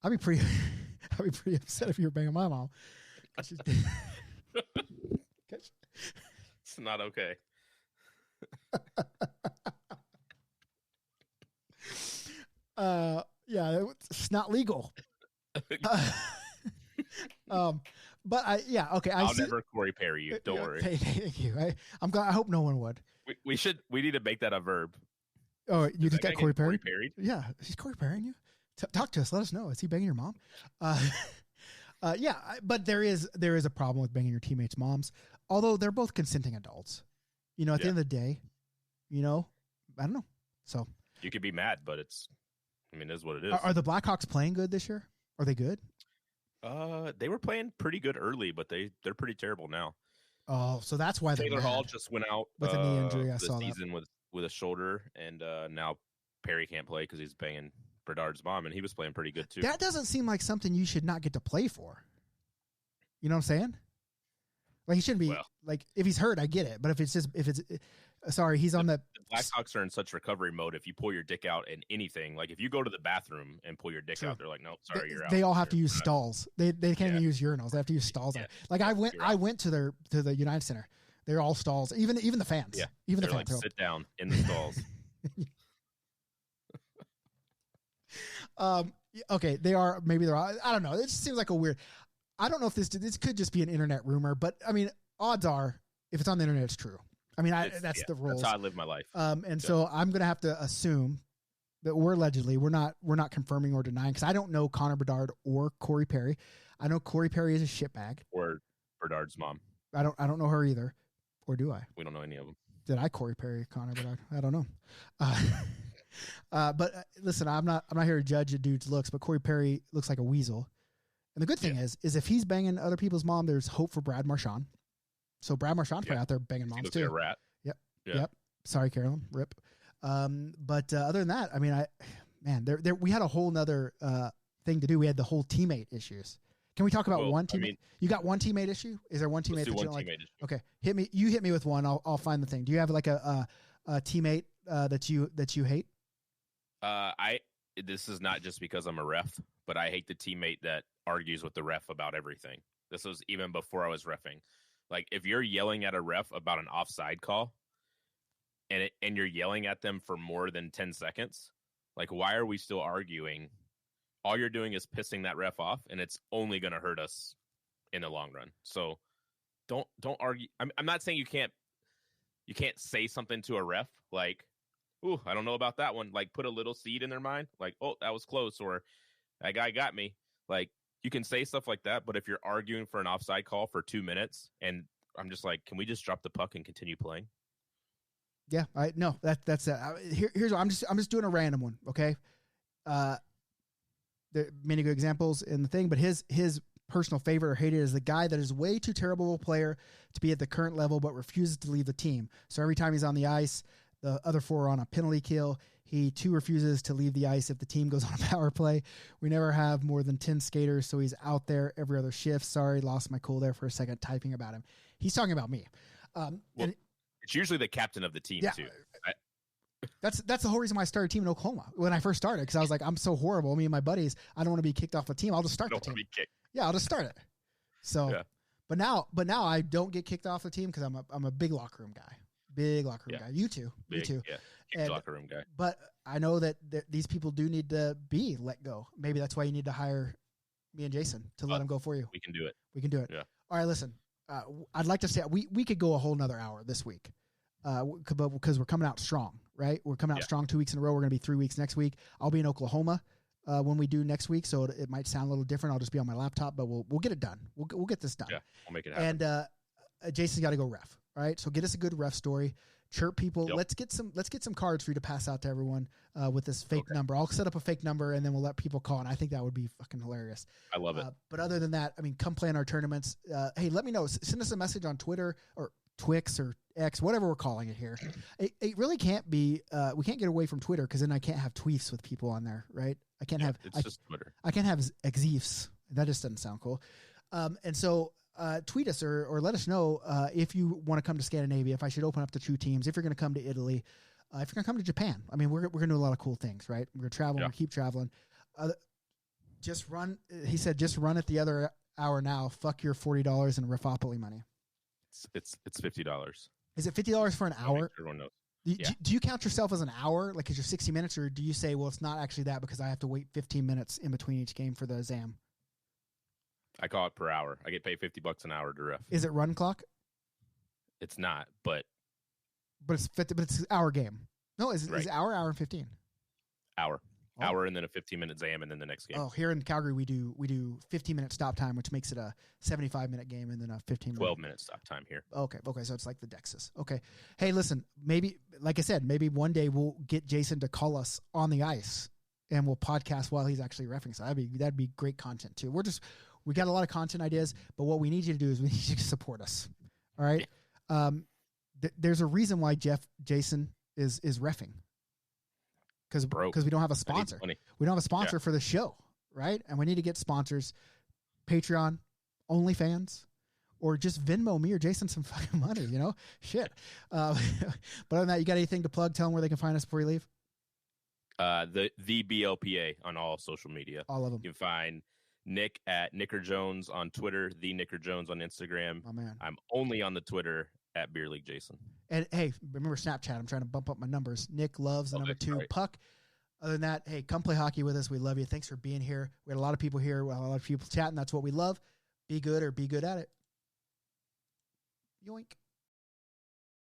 I'd be pretty upset if you were banging my mom. It's not okay. Yeah, it's not legal. But okay. I'll never Corey Perry you. Don't worry. Thank you. I'm glad. I hope no one would. We need to make that a verb. Oh, you just got Corey Perry? Perry? Yeah, he's Corey Perrying you. Talk to us. Let us know. Is he banging your mom? Yeah, but there is a problem with banging your teammates' moms. Although they're both consenting adults. You know, at the end of the day, you know, I don't know. So You could be mad, but it is what it is. are the Blackhawks playing good this year? Are they good? They were playing pretty good early, but they're pretty terrible now. Oh, so that's why Taylor they're Hall mad. just went out With a knee injury, I the saw that. season with a shoulder, and now Perry can't play because he's banging Bedard's mom, and he was playing pretty good too. That doesn't seem like something you should not get to play for. You know what I'm saying? Like he shouldn't be like, if he's hurt, I get it. But if it's he's on the Blackhawks are in such recovery mode. If you pull your dick out in anything, like if you go to the bathroom and pull your dick True. out, they're like, no, sorry, you're out. They all have to You're use not- stalls. They can't even use urinals. They have to use stalls. Yeah. Like You're I out. went to the United Center. They're all stalls. Even the fans. Yeah. Even the They're fans. like, sit down in the stalls. Okay, they are. Maybe they're. I don't know. It just seems like a weird. I don't know if this could just be an internet rumor, but I mean, odds are if it's on the internet, it's true. I mean, that's the rules. That's how I live my life. And so I'm gonna have to assume that we're not confirming or denying, because I don't know Connor Bedard or Corey Perry. I know Corey Perry is a shitbag. Or Bedard's mom. I don't know her either, or do I? We don't know any of them. Did I Corey Perry Connor Bedard? I don't know. But listen, I'm not here to judge a dude's looks, but Corey Perry looks like a weasel. And the good thing is if he's banging other people's mom, there's hope for Brad Marchand. So Brad Marchand's probably out there banging He moms looks too. like a rat. Yep. Yeah. Yep. Sorry, Carolyn. Rip. But other than that, I mean, we had a whole nother thing to do. We had the whole teammate issues. Can we talk about Well, one I teammate? mean- You got one teammate issue? Is there one Let's teammate do that you one don't like? teammate issue. Okay, hit me. You hit me with one. I'll find the thing. Do you have like a teammate that you hate? This is not just because I'm a ref, but I hate the teammate that argues with the ref about everything. This was even before I was reffing. Like, if you're yelling at a ref about an offside call and you're yelling at them for more than 10 seconds, like, why are we still arguing? All you're doing is pissing that ref off, and it's only going to hurt us in the long run. So don't argue. I'm not saying you can't say something to a ref like, "Ooh, I don't know about that one." Like, put a little seed in their mind, like, "Oh, that was close," or "That guy got me." Like, you can say stuff like that, but if you're arguing for an offside call for 2 minutes, and I'm just like, can we just drop the puck and continue playing? Yeah, that's here's what I'm just doing a random one. Okay, there are many good examples in the thing, but his personal favorite or hated is the guy that is way too terrible a player to be at the current level but refuses to leave the team. So every time he's on the ice, the other four are on a penalty kill. He too refuses to leave the ice if the team goes on a power play. We never have more than 10 skaters, so he's out there every other shift. Sorry, lost my cool there for a second typing about him. He's talking about me. Well, it's usually the captain of the team, too. That's the whole reason why I started a team in Oklahoma when I first started, because I was like, I'm so horrible. Me and my buddies, I don't want to be kicked off the team. I'll just start the team. Yeah, I'll just start it. So, yeah. but now I don't get kicked off the team because I'm a big locker room guy. Big locker room guy. You too. Yeah. And, locker room guy. But I know that these people do need to be let go. Maybe that's why you need to hire me and Jason to let them go for you. We can do it. Yeah. All right, listen. I'd like to say we could go a whole nother hour this week, because we're coming out strong, right? We're coming out strong 2 weeks in a row. We're going to be 3 weeks next week. I'll be in Oklahoma when we do next week, so it might sound a little different. I'll just be on my laptop, but we'll get it done. We'll get this done. Yeah, we'll make it happen. And Jason's got to go ref. All right, so get us a good ref story. Chirp people. Yep. Let's get some cards for you to pass out to everyone with this fake number. I'll set up a fake number and then we'll let people call. And I think that would be fucking hilarious. I love it. But other than that, I mean, come play in our tournaments. Hey, let me know. Send us a message on Twitter or Twix or X, whatever we're calling it here. It really can't be. We can't get away from Twitter because then I can't have tweets with people on there, right? I can't have. It's just Twitter. I can't have exifs. That just doesn't sound cool. And so. Tweet us or let us know if you want to come to Scandinavia, if I should open up to 2 teams, if you're going to come to Italy, if you're going to come to Japan. I mean, we're going to do a lot of cool things, right? We're going to travel. We're going to keep traveling. Just run. He said, just run it the other hour now. Fuck your $40 in Refopoly money. It's $50. Is it $50 for an hour? Everyone knows. Do you count yourself as an hour, like as your 60 minutes, or do you say, well, it's not actually that because I have to wait 15 minutes in between each game for the ZAM? I call it per hour. I get paid $50 an hour to ref. Is it run clock? It's not, but it's 50, but it's an hour game. No, is hour and 15? Hour and then a 15-minute ZAM and then the next game. Oh, here in Calgary we do 15-minute stop time, which makes it a 75-minute game and then a 12-minute stop time here. Okay, so it's like the Dexys. Okay. Hey, listen, maybe like I said, maybe one day we'll get Jason to call us on the ice and we'll podcast while he's actually reffing. So that'd be great content too. We got a lot of content ideas, but what we need you to do is we need you to support us. All right. There's a reason why Jason is reffing. Because we don't have a sponsor. We don't have a sponsor for the show, right? And we need to get sponsors, Patreon, OnlyFans, or just Venmo me or Jason some fucking money, Shit. But other than that, you got anything to plug? Tell them where they can find us before you leave. The BLPA on all social media. All of them. You can find Nick at Nicker Jones on Twitter, the Nicker Jones on Instagram. Oh man, I'm only on the Twitter at Beer League Jason. And hey, remember Snapchat? I'm trying to bump up my numbers. Nick loves the number 2 puck. Other than that, hey, come play hockey with us. We love you. Thanks for being here. We had a lot of people here. We had a lot of people chatting. That's what we love. Be good or be good at it. Yoink.